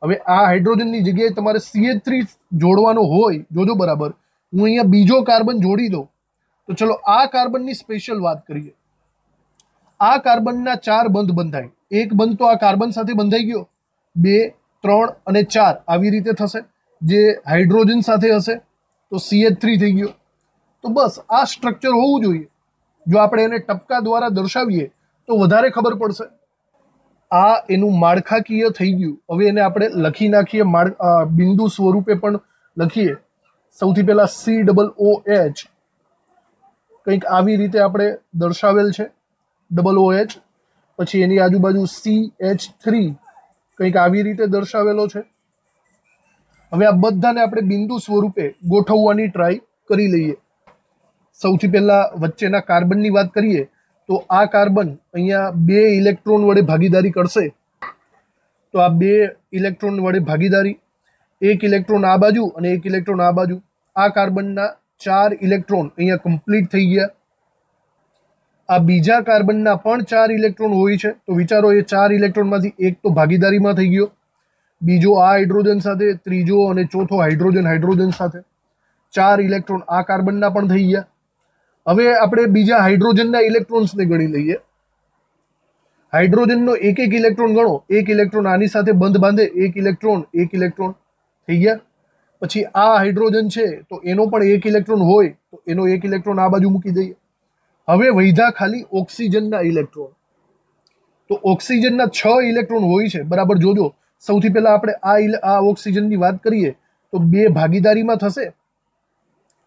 હવે આ હાઇડ્રોજનની જગ્યાએ તમારે CH3 જોડવાનો હોય, જોજો બરાબર. હું અહીંયા બીજો કાર્બન જોડી દઉં. તો ચલો આ કાર્બનની સ્પેશિયલ વાત કરીએ. આ કાર્બનના 4 બંધ બંધાય. એક બંધ તો આ કાર્બન સાથે બંધાઈ ગયો, 2 3 અને 4 આવી રીતે થશે. જે હાઇડ્રોજન સાથે હશે તો CH3 થઈ ગયો. તો બસ આ સ્ટ્રક્ચર હોવું જોઈએ. જો આપણે એને ટપકા દ્વારા દર્શાવીએ તો વધારે ખબર પડશે. આ એનું માળખાકીય થઈ ગયું. હવે એને આપણે લખી નાખીએ, બિંદુ સ્વરૂપે પણ લખીએ. સૌથી પહેલા COOH કંઈક આવી રીતે આપણે દર્શાવેલ છે, OOH. પછી એની આજુબાજુ CH3 કંઈક આવી રીતે દર્શાવેલો છે. હવે આ બધાને આપણે બિંદુ સ્વરૂપે ગોઠવવાની ટ્રાય કરી લઈએ. સૌથી પહેલા વચ્ચેના કાર્બનની વાત કરીએ તો આ કાર્બન અહીંયા 2 ઇલેક્ટ્રોન વડે ભાગીદારી કરશે. તો આ 2 ઇલેક્ટ્રોન વડે ભાગીદારી, 1 ઇલેક્ટ્રોન આ બાજુ અને 1 ઇલેક્ટ્રોન આ બાજુ. આ કાર્બનના 4 ઇલેક્ટ્રોન અહીંયા કમ્પ્લીટ થઈ ગયા. આ બીજા કાર્બનના પણ 4 ઇલેક્ટ્રોન હોય છે. તો વિચારો એ 4 ઇલેક્ટ્રોનમાંથી એક તો ભાગીદારીમાં થઈ ગયો, બીજો આ હાઇડ્રોજન સાથે, ત્રીજો અને ચોથો હાઇડ્રોજન સાથે. 4 ઇલેક્ટ્રોન આ કાર્બનના પણ થઈ ગયા. હવે આપણે બીજા હાઇડ્રોજનના ઇલેક્ટ્રોન્સને ગણી લઈએ. હાઇડ્રોજનનો એક ઇલેક્ટ્રોન ગણો. 1 ઇલેક્ટ્રોન આની સાથે બંધ બાંધે, 1 ઇલેક્ટ્રોન થઈ ગયા. પછી આ હાઇડ્રોજન છે તો એનો પણ 1 ઇલેક્ટ્રોન હોય તો એનો 1 ઇલેક્ટ્રોન આ બાજુ મૂકી દઈએ. હવે વધ્યા ખાલી ઓક્સિજનના ઇલેક્ટ્રોન. તો ઓક્સિજનના 6 ઇલેક્ટ્રોન હોય છે, બરાબર જોજો. સૌથી પહેલા આપણે આ ઓક્સિજનની વાત કરીએ તો 2 ભાગીદારીમાં થશે,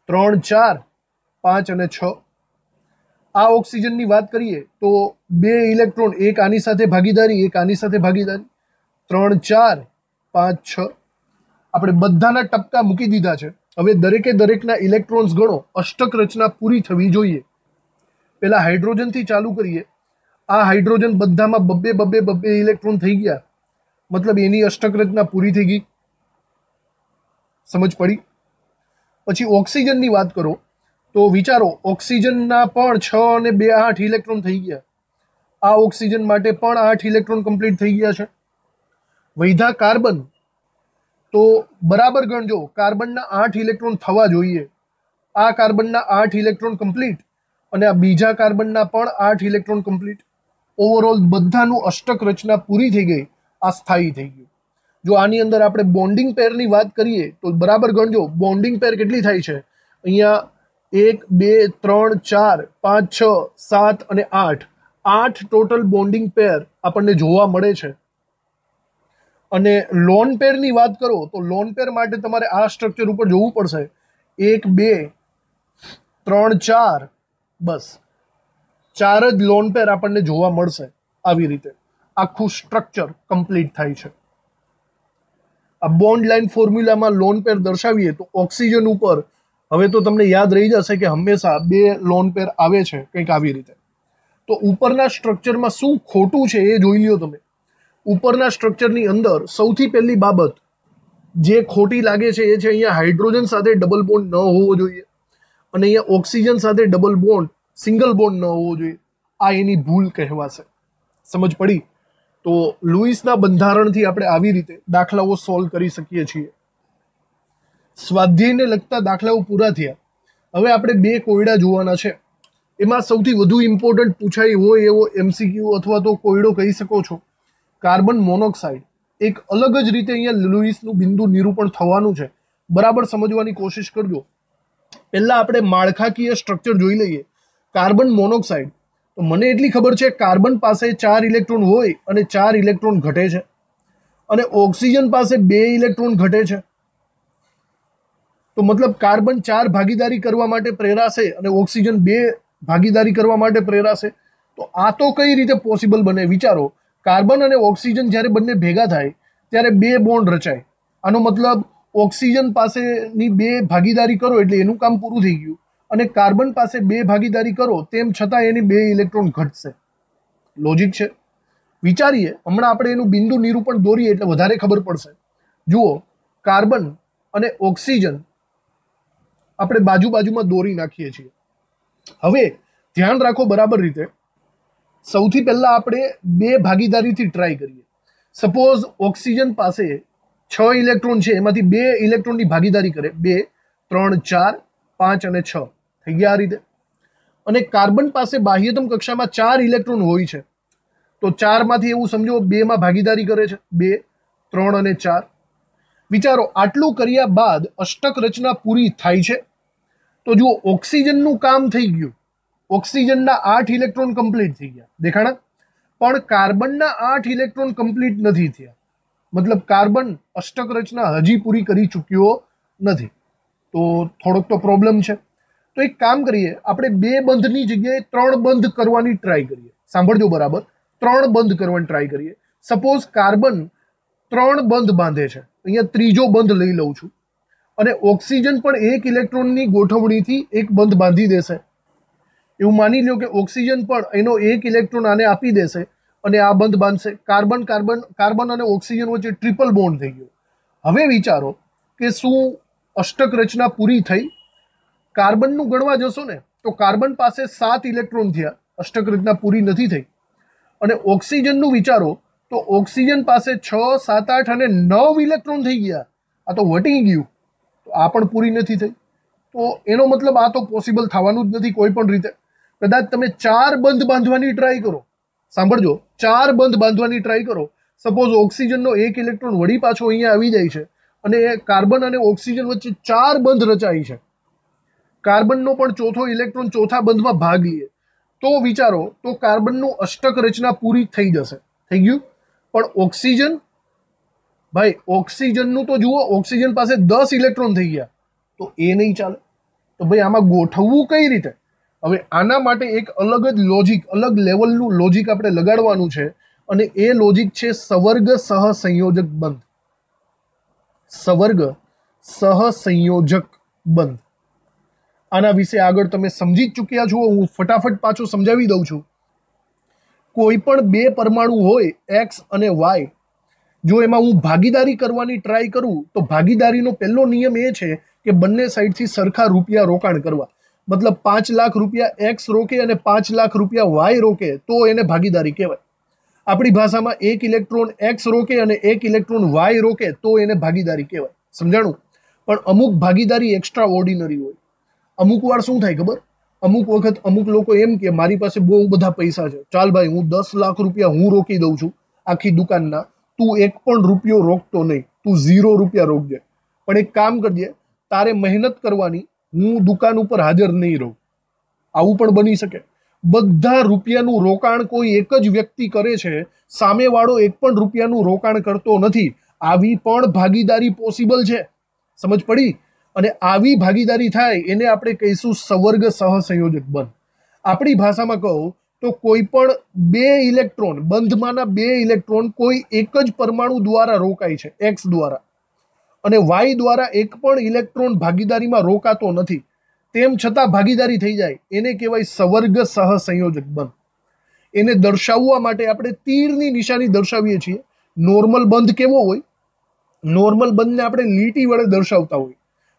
3 4 5 અને 6. આ ઓક્સિજનની વાત કરીએ તો 2 ઇલેક્ટ્રોન, એક આની સાથે ભાગીદારી, એક આની સાથે ભાગીદારી, 3 4 5 6. આપણે બધાના ટપકા મૂકી દીધા છે. હવે દરેકે દરેકના ઇલેક્ટ્રોન્સ ગણો. અષ્ટક રચના પૂરી થવી જોઈએ. પહેલા હાઇડ્રોજનથી ચાલુ કરીએ. આ હાઇડ્રોજન બધામાં બબ્બે ઇલેક્ટ્રોન થઈ ગયા, મતલબ એની અષ્ટક રચના પૂરી થઈ ગઈ. સમજ પડી? પછી ઓક્સિજનની વાત કરો તો વિચારો, ઓક્સિજનના પણ 6 અને 2 8 ઇલેક્ટ્રોન થઈ ગયા. આ ઓક્સિજન માટે પણ 8 ઇલેક્ટ્રોન કમ્પ્લીટ થઈ ગયા છે. વૈધા કાર્બન તો બરાબર ગણજો, કાર્બનના 8 ઇલેક્ટ્રોન થવા જોઈએ. આ કાર્બનના 8 ઇલેક્ટ્રોન કમ્પ્લીટ અને આ બીજા કાર્બનના પણ 8 ઇલેક્ટ્રોન કમ્પ્લીટ. ઓવરઓલ બધાનું અષ્ટક રચના પૂરી થઈ ગઈ. આ સ્થાયી થઈ ગયું. જો આની અંદર આપણે બોન્ડિંગ પેરની વાત કરીએ તો બરાબર ગણજો, બોન્ડિંગ પેર કેટલી થાય છે અહીંયા? 1 2 3 4 5 6 7 અને 8, 8 ટોટલ બોન્ડિંગ પેર આપણને જોવા મળે છે. અને લોન પેરની વાત કરો તો લોન પેર માટે તમારે આ સ્ટ્રક્ચર ઉપર જોવું પડશે. 1 2 3 4, બસ 4 જ લોન પેર આપણને જોવા મળશે. આવી રીતે આખું સ્ટ્રક્ચર કમ્પ્લીટ થાય છે. આ બોન્ડ લાઇન ફોર્મ્યુલામાં લોન પેર દર્શાવીએ તો ઓક્સિજન ઉપર હવે તો તમને યાદ રહી જશે કે હંમેશા 2 લોન પેર આવે છે, કંઈક આવી રીતે. તો ઉપરના સ્ટ્રક્ચરમાં શું ખોટું છે એ જોઈ લ્યો તમે. ઉપરના સ્ટ્રક્ચરની અંદર સૌથી પહેલી બાબત જે ખોટી લાગે છે એ છે અહીંયા હાઇડ્રોજન સાથે ડબલ બોન્ડ ન હોવો જોઈએ અને અહીંયા ઓક્સિજન સાથે ડબલ બોન્ડ, સિંગલ બોન્ડ ન હોવો જોઈએ. આ એની ભૂલ કહેવાશે. સમજ પડી? તો લુઈસના બંધારણથી આપણે આવી રીતે દાખલાઓ સોલ્વ કરી શકીએ છીએ. સ્વાધ્યાયને લગતા દાખલાઓ પૂરા થયા. હવે આપણે 2 કોયડા જોવાના છે. એમાં સૌથી વધુ ઇમ્પોર્ટન્ટ પૂછાય હોય એવો MCQ અથવા તો કોયડો કહી શકો છો, કાર્બન મોનોક્સાઇડ. એક અલગ જ રીતે અહીંયા લુઈસનું બિંદુ નિરૂપણ થવાનું છે. બરાબર સમજવાની કોશિશ કરજો. પહેલા આપણે માળખાકીય સ્ટ્રક્ચર જોઈ લઈએ. કાર્બન મોનોક્સાઇડ, તો મને એટલી ખબર છે કાર્બન પાસે 4 ઇલેક્ટ્રોન હોય અને 4 ઇલેક્ટ્રોન ઘટે છે, અને ઓક્સિજન પાસે 2 ઇલેક્ટ્રોન ઘટે છે. તો મતલબ કાર્બન 4 ભાગીદારી કરવા માટે પ્રેરાશે અને ઓક્સિજન 2 ભાગીદારી કરવા માટે પ્રેરાશે. તો આ તો કઈ રીતે પોસિબલ બને? વિચારો, કાર્બન અને ઓક્સિજન જ્યારે બંને ભેગા થાય ત્યારે 2 બોન્ડ રચાય. આનો મતલબ ઓક્સિજન પાસેની 2 ભાગીદારી કરો એટલે એનું કામ પૂરું થઈ ગયું, અને કાર્બન પાસે 2 ભાગીદારી કરો તેમ છતાં એની 2 ઇલેક્ટ્રોન ઘટશે. લોજિક છે. વિચારીએ, હમણાં આપણે એનું બિંદુ નિરૂપણ દોરીએ એટલે વધારે ખબર પડશે. જુઓ, કાર્બન અને ઓક્સિજન આપણે બાજુમાં દોરી નાખીએ છીએ. હવે ધ્યાન રાખો બરાબર રીતે. સૌથી પહેલા આપણે 2 ભાગીદારીથી ટ્રાય કરીએ. સપોઝ ઓક્સિજન પાસે 6 ઇલેક્ટ્રોન છે, એમાંથી 2 ઇલેક્ટ્રોનની ભાગીદારી કરે. 2 3 4 5 અને 6 થઈ ગયા આ રીતે. અને કાર્બન પાસે બાહ્યતમ કક્ષામાં 4 ઇલેક્ટ્રોન હોય છે, તો 4 માંથી એવું સમજો 2 માં ભાગીદારી કરે છે. 2 3 અને 4. વિચારો, આટલું કર્યા બાદ અષ્ટક રચના પૂરી થાય છે. તો જુઓ, ઓક્સિજનનું કામ થઈ ગયું. ઓક્સિજનના 8 ઇલેક્ટ્રોન કમ્પ્લીટ થઈ ગયા, દેખાણા? પણ કાર્બનના 8 ઇલેક્ટ્રોન કમ્પ્લીટ નથી થયા. મતલબ કાર્બન અષ્ટક રચના હજી પૂરી કરી ચૂક્યો નથી. તો થોડોક તો પ્રોબ્લેમ છે. તો એક કામ કરીએ, આપણે 2 બંધની જગ્યાએ 3 બંધ કરવાની ટ્રાય કરીએ. સાંભળજો બરાબર, 3 બંધ કરવાની ટ્રાય કરીએ. સપોઝ કાર્બન 3 બંધ બાંધે છે, અહીંયા ત્રીજો બંધ લઈ લઉં છું, અને ઓક્સિજન પણ 1 ઇલેક્ટ્રોનની ગોઠવણીથી એક બંધ બાંધી દેશે. એવું માની લો કે ઓક્સિજન પણ એનો 1 ઇલેક્ટ્રોન આને આપી દેશે અને આ બંધ બાંધશે. કાર્બન અને ઓક્સિજન વચ્ચે ટ્રિપલ બોન્ડ થઈ ગયો. હવે વિચારો કે શું અષ્ટક રચના પૂરી થઈ? કાર્બનનું ગણવા જશો ને તો કાર્બન પાસે 7 ઇલેક્ટ્રોન થયા, અષ્ટક રચના પૂરી નથી થઈ. અને ઓક્સિજનનું વિચારો તો ઓક્સિજન પાસે 6 7 8 અને 9 ઇલેક્ટ્રોન થઈ ગયા. આ તો વટી ગયું. તો આ પણ પૂરી નથી થઈ. તો એનો મતલબ આ તો પોસિબલ થવાનું જ નથી કોઈ પણ રીતે. કદાચ તમે 4 બંધ બાંધવાની ટ્રાય કરો. સાંભળજો, 4 બંધ બાંધવાની ટ્રાય કરો. સપોઝ ઓક્સિજનનો 1 ઇલેક્ટ્રોન વળી પાછો અહીંયા આવી જાય છે અને કાર્બન અને ઓક્સિજન વચ્ચે 4 બંધ રચાય છે. કાર્બનનો પણ ચોથો ઇલેક્ટ્રોન ચોથા બંધમાં ભાગ લે. તો વિચારો, તો કાર્બનનું અષ્ટક રચના પૂરી થઈ જશે. થઈ ગયું. પણ ઓક્સિજન, ભાઈ ઓક્સિજનનું તો જુઓ, ઓક્સિજન પાસે 10 ઇલેક્ટ્રોન થઈ ગયા. તો એ નહીં ચાલે. તો ભાઈ આમાં ગોઠવવું કઈ રીતે? હવે આના માટે એક અલગ જ લોજિક, અલગ લેવલનું લોજિક આપણે લગાડવાનું છે, અને એ લોજિક છે સવર્ગ સહસંયોજક બંધ. સવર્ગ સહસંયોજક બંધ. આના વિશે આગળ તમે સમજી જ ચૂક્યા છો. હું ફટાફટ પાછું સમજાવી દઉં છું. કોઈ પણ 2 પરમાણુ હોય X અને Y, જો એમાં હું ભાગીદારી કરવાની ટ્રાય કરું તો ભાગીદારીનો પહેલો નિયમ એ છે કે બંને સાઈડથી સરખા રૂપિયા રોકાણ કરવા. મતલબ 5 લાખ રૂપિયા X રોકે અને 5 લાખ રૂપિયા Y રોકે તો એને ભાગીદારી કહેવાય. આપણી ભાષામાં 1 ઇલેક્ટ્રોન X રોકે અને 1 ઇલેક્ટ્રોન Y રોકે તો એને ભાગીદારી કહેવાય. સમજાણું? પણ અમુક ભાગીદારી એક્સ્ટ્રા ઓર્ડિનરી હોય. અમુક વાર શું થાય ખબર? અમુક વખત અમુક લોકો એમ કે મારી પાસે બહુ બધા પૈસા છે, ચાલ ભાઈ હું 10 લાખ રૂપિયા હું રોકી દઉં છું આખી દુકાનના, તું 1 પણ રૂપિયો રોકતો નહીં, તું 0 રૂપિયા રોકજે, પણ એક કામ કરજે, તારે મહેનત કરવાની, હું દુકાન ઉપર હાજર નહીં રહું. આવું પણ બની શકે. બધા રૂપિયાનું રોકાણ કોઈ એક જ વ્યક્તિ કરે છે, સામેવાળો 1 પણ રૂપિયાનું રોકાણ કરતો નથી. આવી પણ ભાગીદારી પોસિબલ છે. સમજ પડી? અને આવી ભાગીદારી થાય એને આપણે કહીશું સવર્ગ સહસંયોજક બંધ. આપણી ભાષામાં કહું તો કોઈ પણ 2 ઇલેક્ટ્રોન, બંધમાંના 2 ઇલેક્ટ્રોન કોઈ એક જ પરમાણુ દ્વારા રોકાય છે, એક્સ દ્વારા, અને વાય દ્વારા એક પણ ઇલેક્ટ્રોન ભાગીદારીમાં રોકાતો નથી, તેમ છતાં ભાગીદારી થઈ જાય, એને કહેવાય સવર્ગ સહસંયોજક બંધ. એને દર્શાવવા માટે આપણે તીરની નિશાની દર્શાવીએ છીએ. નોર્મલ બંધ કેવો હોય? નોર્મલ બંધને આપણે લીટી વડે દર્શાવતા હોય,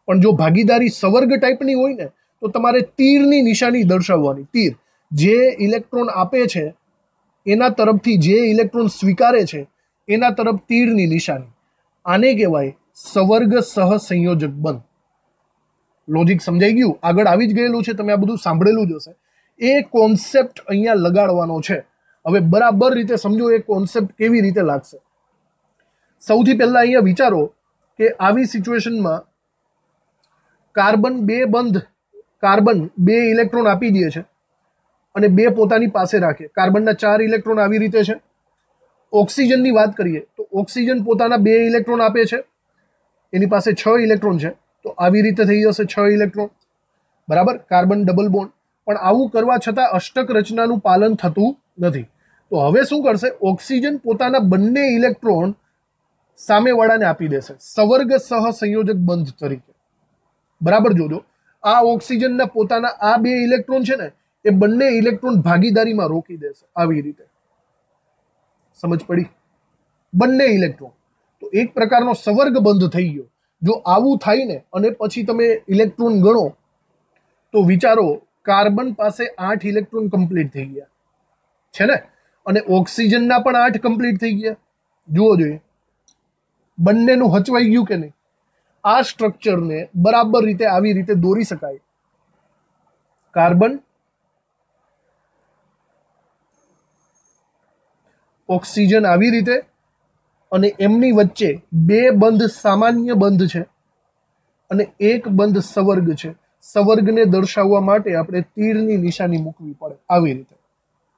પણ જો ભાગીદારી સવર્ગ ટાઈપની હોય ને તો તમારે તીરની નિશાની દર્શાવવાની. તીર, જે ઇલેક્ટ્રોન આપે છે એના તરફથી જે ઇલેક્ટ્રોન સ્વીકારે છે એના તરફ તીરની નિશાની. આને કહેવાય સવર્ગ સહસંયોજક બંધ. લોજિક સમજાઈ ગયું? આગળ આવી જ ગયેલું છે, તમે આ બધું સાંભળેલું જ હશે. એ કોન્સેપ્ટ અહીંયા લગાડવાનો છે. હવે બરાબર રીતે સમજો એ કોન્સેપ્ટ કેવી રીતે લાગશે. સૌથી પહેલા અહીંયા વિચારો કે આવી સિચ્યુએશનમાં કાર્બન 2 બંધ, કાર્બન 2 ઇલેક્ટ્રોન આપી દે છે અને 2 પોતાની પાસે રાખે. કાર્બનના 4 ઇલેક્ટ્રોન આવી રીતે છે. ઓક્સિજનની વાત કરીએ તો ઓક્સિજન પોતાના 2 ઇલેક્ટ્રોન આપે છે, એની પાસે 6 ઇલેક્ટ્રોન છે, તો આવી રીતે થઈ જશે 6 ઇલેક્ટ્રોન. બરાબર? Carbon double bond. પણ આવું કરવા છતાં અષ્ટક રચનાનું પાલન થતું નથી. તો હવે શું કરશે? ઓક્સિજન પોતાના બંને ઇલેક્ટ્રોન સામેવાળાને આપી દેશે સવર્ગ સહસંયોજક બંધ તરીકે. બરાબર જોજો, આ ઓક્સિજનના પોતાના આ 2 ઇલેક્ટ્રોન છે ને, એ બંને ઇલેક્ટ્રોન ભાગીદારીમાં રોકી દેશે આવી રીતે. સમજ પડી? બંને ઇલેક્ટ્રોન. તો એક પ્રકારનો સવર્ગ બંધ થઈ ગયો. જો આવું થાય ને અને પછી તમે ઇલેક્ટ્રોન ગણો તો વિચારો, કાર્બન પાસે 8 ઇલેક્ટ્રોન કમ્પ્લીટ થઈ ગયા છે ને, અને ઓક્સિજનના પણ 8 કમ્પ્લીટ થઈ ગયા. જુઓ જોઈએ, બંનેનું હચવાઈ ગયું કે નહીં? આ સ્ટ્રક્ચરને બરાબર રીતે આવી રીતે દોરી શકાય. કાર્બન, ઓક્સિજન આવી રીતે, અને એમની વચ્ચે 2 બંધ સામાન્ય બંધ છે અને એક બંધ સવર્ગ છે. સવર્ગને દર્શાવવા માટે આપણે તીરની નિશાની મૂકવી પડે આવી રીતે.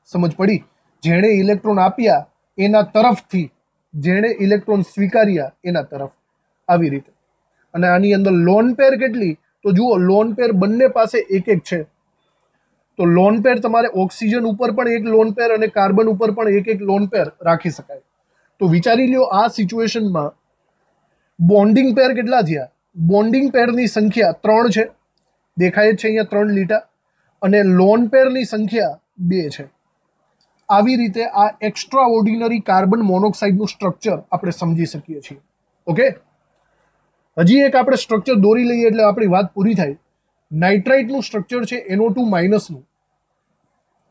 સમજ પડી? જેણે ઇલેક્ટ્રોન આપ્યા એના તરફથી, જેણે ઇલેક્ટ્રોન સ્વીકાર્યા એના તરફ, આવી રીતે. અને આની અંદર લોન પેર કેટલી? તો જુઓ, લોન પેર બંને પાસે એક એક છે. તો લોન પેર તમારે ઓક્સિજન ઉપર પણ એક લોન પેર અને કાર્બન ઉપર પણ એક એક લોન પેર રાખી શકાય. તો વિચારી લ્યો, આ સિચ્યુએશનમાં બોન્ડિંગ પેર કેટલા થયા? બોન્ડિંગ પેરની સંખ્યા 3 છે, દેખાય છે અહીંયા 3 લીટા, અને લોન પેરની સંખ્યા 2 છે. આવી રીતે આ એક્સ્ટ્રા ઓર્ડિનરી કાર્બન મોનોક્સાઇડનું સ્ટ્રક્ચર આપણે સમજી શકીએ છીએ. ઓકે, હજી એક આપણે સ્ટ્રક્ચર દોરી લઈએ એટલે આપણી વાત પૂરી થાય. નાઇટ્રાઇટનું સ્ટ્રક્ચર છે NO2 માઇનસનું,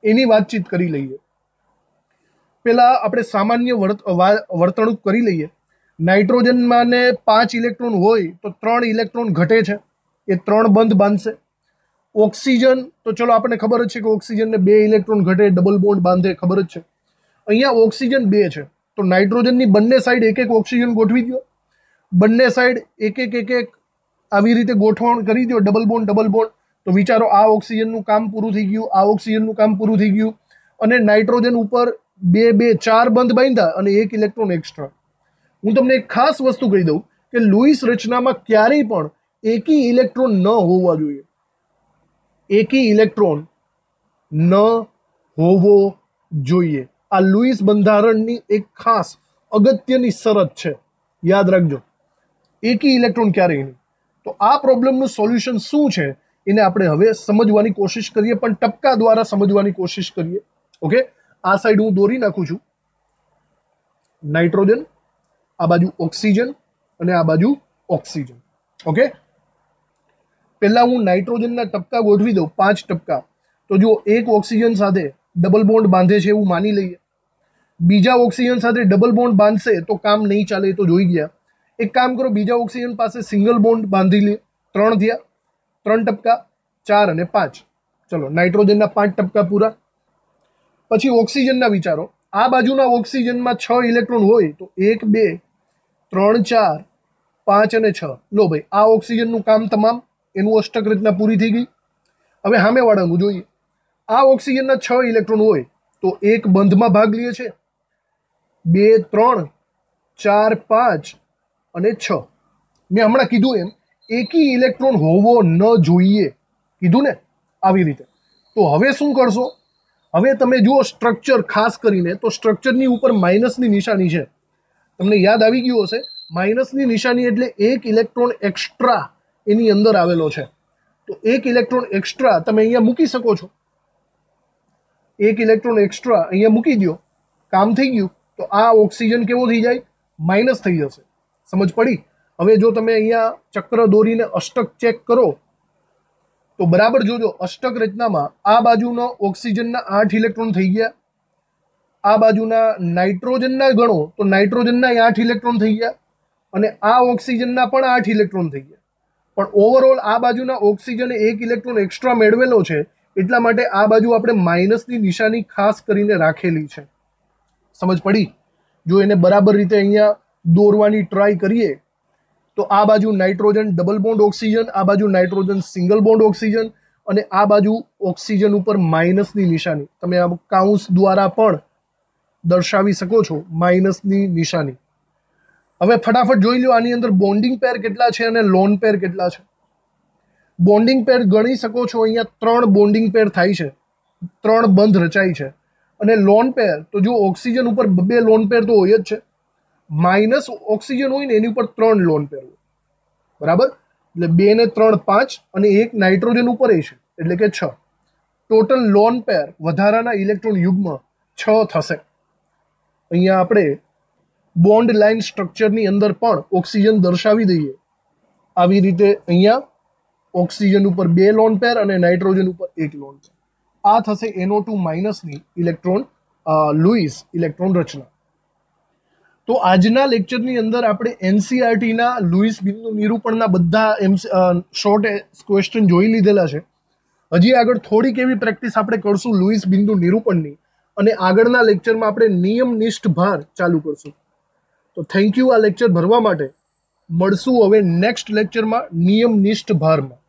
એની વાતચીત કરી લઈએ. પેલા આપણે સામાન્ય વર્તણૂક કરી લઈએ. નાઇટ્રોજનમાં ને 5 ઇલેક્ટ્રોન હોય તો 3 ઇલેક્ટ્રોન ઘટે છે, એ 3 બંધ બાંધશે. ઓક્સિજન તો ચલો આપણને ખબર જ છે કે ઓક્સિજનને 2 ઇલેક્ટ્રોન ઘટે, ડબલ બોન્ડ બાંધે, ખબર જ છે. અહીંયા ઓક્સિજન 2 છે, તો નાઇટ્રોજનની બંને સાઈડ એક એક ઓક્સિજન ગોઠવી દો. બંને સાઈડ એક એક આવી રીતે ગોઠવણ કરી દો, ડબલ બોન્ડ ડબલ બોન્ડ. તો વિચારો, આ ઓક્સિજનનું કામ પૂરું થઈ ગયું, આ ઓક્સિજનનું કામ પૂરું થઈ ગયું, અને નાઇટ્રોજન ઉપર 4 બંધ બાંધ્યા અને 1 ઇલેક્ટ્રોન એક્સ્ટ્રા. હું તમને એક ખાસ વસ્તુ કહી દઉં કે લુઈસ રચનામાં ક્યારેય પણ એકી ઇલેક્ટ્રોન ન હોવા જોઈએ. એકી ઇલેક્ટ્રોન ન હોવો જોઈએ. આ લુઈસ બંધારણની એક ખાસ અગત્યની શરત છે, યાદ રાખજો. એકી ઇલેક્ટ્રોન ક્યારેય નહીં. તો આ પ્રોબ્લેમનું સોલ્યુશન શું છે એને આપણે હવે સમજવાની કોશિશ કરીએ, પણ ટપકા દ્વારા સમજવાની કોશિશ કરીએ. ઓકે, આ સાઈડ હું દોરી નાખું છું નાઇટ્રોજન, આ બાજુ ઓક્સિજન અને આ બાજુ ઓક્સિજન. ઓકે, પહેલા હું નાઇટ્રોજનના ટપકા ગોઠવી દઉં, 5 ટપકા. તો જો એક ઓક્સિજન સાથે ડબલ બોન્ડ બાંધે છે એવું માની લઈએ. બીજા ઓક્સિજન સાથે ડબલ બોન્ડ બાંધશે તો કામ નહીં ચાલે, તો જોઈ ગયા. એક કામ કરો, બીજા ઓક્સિજન પાસે સિંગલ બોન્ડ બાંધી લે. 3 થયા, 3 ટપકા, 4 અને 5. ચલો, નાઇટ્રોજનના 5 ટપકા પૂરા. પછી ઓક્સિજનના વિચારો. આ બાજુના ઓક્સિજનમાં 6 ઇલેક્ટ્રોન હોય તો 1 2 3 4 5 અને 6. લો ભાઈ, આ ઓક્સિજનનું કામ તમામ, એનું અષ્ટક રચના પૂરી થઈ ગઈ. હવે સામેવાળાનું જોઈએ. આ ઓક્સિજનના 6 ઇલેક્ટ્રોન હોય તો એક બંધમાં ભાગ લે છે, 2 3 4 5 અને 6. મેં હમણાં કીધું એમ એકી ઇલેક્ટ્રોન હોવો ન જોઈએ, કીધું ને આવી રીતે. તો હવે શું કરશો? હવે તમે જુઓ સ્ટ્રક્ચર, ખાસ કરીને તો સ્ટ્રક્ચરની ઉપર માઇનસની નિશાની છે. તમને યાદ આવી ગયું હશે, માઇનસની નિશાની એટલે એક ઇલેક્ટ્રોન એક્સ્ટ્રા એની અંદર આવેલો છે. તો એક ઇલેક્ટ્રોન એક્સ્ટ્રા તમે અહીંયા મૂકી શકો છો. એક ઇલેક્ટ્રોન એક્સ્ટ્રા અહીંયા મૂકી દો, કામ થઈ ગયું. તો આ ઓક્સિજન કેવો થઈ જાય? માઇનસ થઈ જશે. સમજ પડી? હવે જો તમે અહીંયા ચક્ર દોરીને અષ્ટક ચેક કરો તો બરાબર જોજો, અષ્ટક રચનામાં આ બાજુનો ઓક્સિજનના 8 ઇલેક્ટ્રોન થઈ ગયા, આ બાજુના નાઇટ્રોજનના ગણો તો નાઇટ્રોજનના 8 ઇલેક્ટ્રોન થઈ ગયા, અને આ ઓક્સિજનના પણ 8 ઇલેક્ટ્રોન થઈ ગયા. પણ ઓવરઓલ આ બાજુના ઓક્સિજને 1 ઇલેક્ટ્રોન એક્સ્ટ્રા મેળવેલો છે, એટલા માટે આ બાજુ આપણે માઇનસની નિશાની ખાસ કરીને રાખેલી છે. સમજ પડી? જો એને બરાબર રીતે અહીંયા દોરવાની ટ્રાય કરીએ તો આ બાજુ નાઇટ્રોજન ડબલ બોન્ડ ઓક્સિજન, આ બાજુ નાઇટ્રોજન સિંગલ બોન્ડ ઓક્સિજન, અને આ બાજુ ઓક્સિજન ઉપર માઇનસની નિશાની. તમે આ કાઉન્સ દ્વારા પણ દર્શાવી શકો છો માઇનસની નિશાની. હવે ફટાફટ જોઈ લો આની અંદર બોન્ડિંગ પેર કેટલા છે અને લોન પેર કેટલા છે. બોન્ડિંગ પેર ગણી શકો છો, અહીંયા 3 બોન્ડિંગ પેર થાય છે, 3 બંધ રચાય છે. અને લોન પેર તો જો ઓક્સિજન ઉપર 2 લોન પેર તો હોય જ છે, માઇનસ ઓક્સિજન હોય ને એની ઉપર 3 લોન પેર હોય, બરાબર? એટલે 2 ને 3 5 અને એક નાઇટ્રોજન ઉપર છે, એટલે કે 6. ટોટલ લોન પેર વધારાના ઇલેક્ટ્રોન યુગ્મ 6 થશે. અહીંયા આપણે બોન્ડ લાઇન સ્ટ્રક્ચરની અંદર પણ ઓક્સિજન દર્શાવી દઈએ આવી રીતે. અહીંયા ઓક્સિજન ઉપર 2 લોન પેર અને નાઇટ્રોજન ઉપર 1 લોન પેર. આ થશે NO2 માઇનસની ઇલેક્ટ્રોન લુઈસ ઇલેક્ટ્રોન રચના. તો આજના લેક્ચરની અંદર આપણે NCERTના લુઈસ બિંદુ નિરૂપણના બધા શોર્ટ ક્વેશ્ચન જોઈ લીધેલા છે. હજી આગળ થોડીક એવી પ્રેક્ટિસ આપણે કરશું લુઈસ બિંદુ નિરૂપણની, અને આગળના લેક્ચરમાં આપણે નિયમનિષ્ઠ ભાર ચાલુ કરશું. તો થેન્ક યુ આ લેક્ચર ભરવા માટે. મળશું હવે નેક્સ્ટ લેક્ચરમાં નિયમનિષ્ઠ ભારમાં.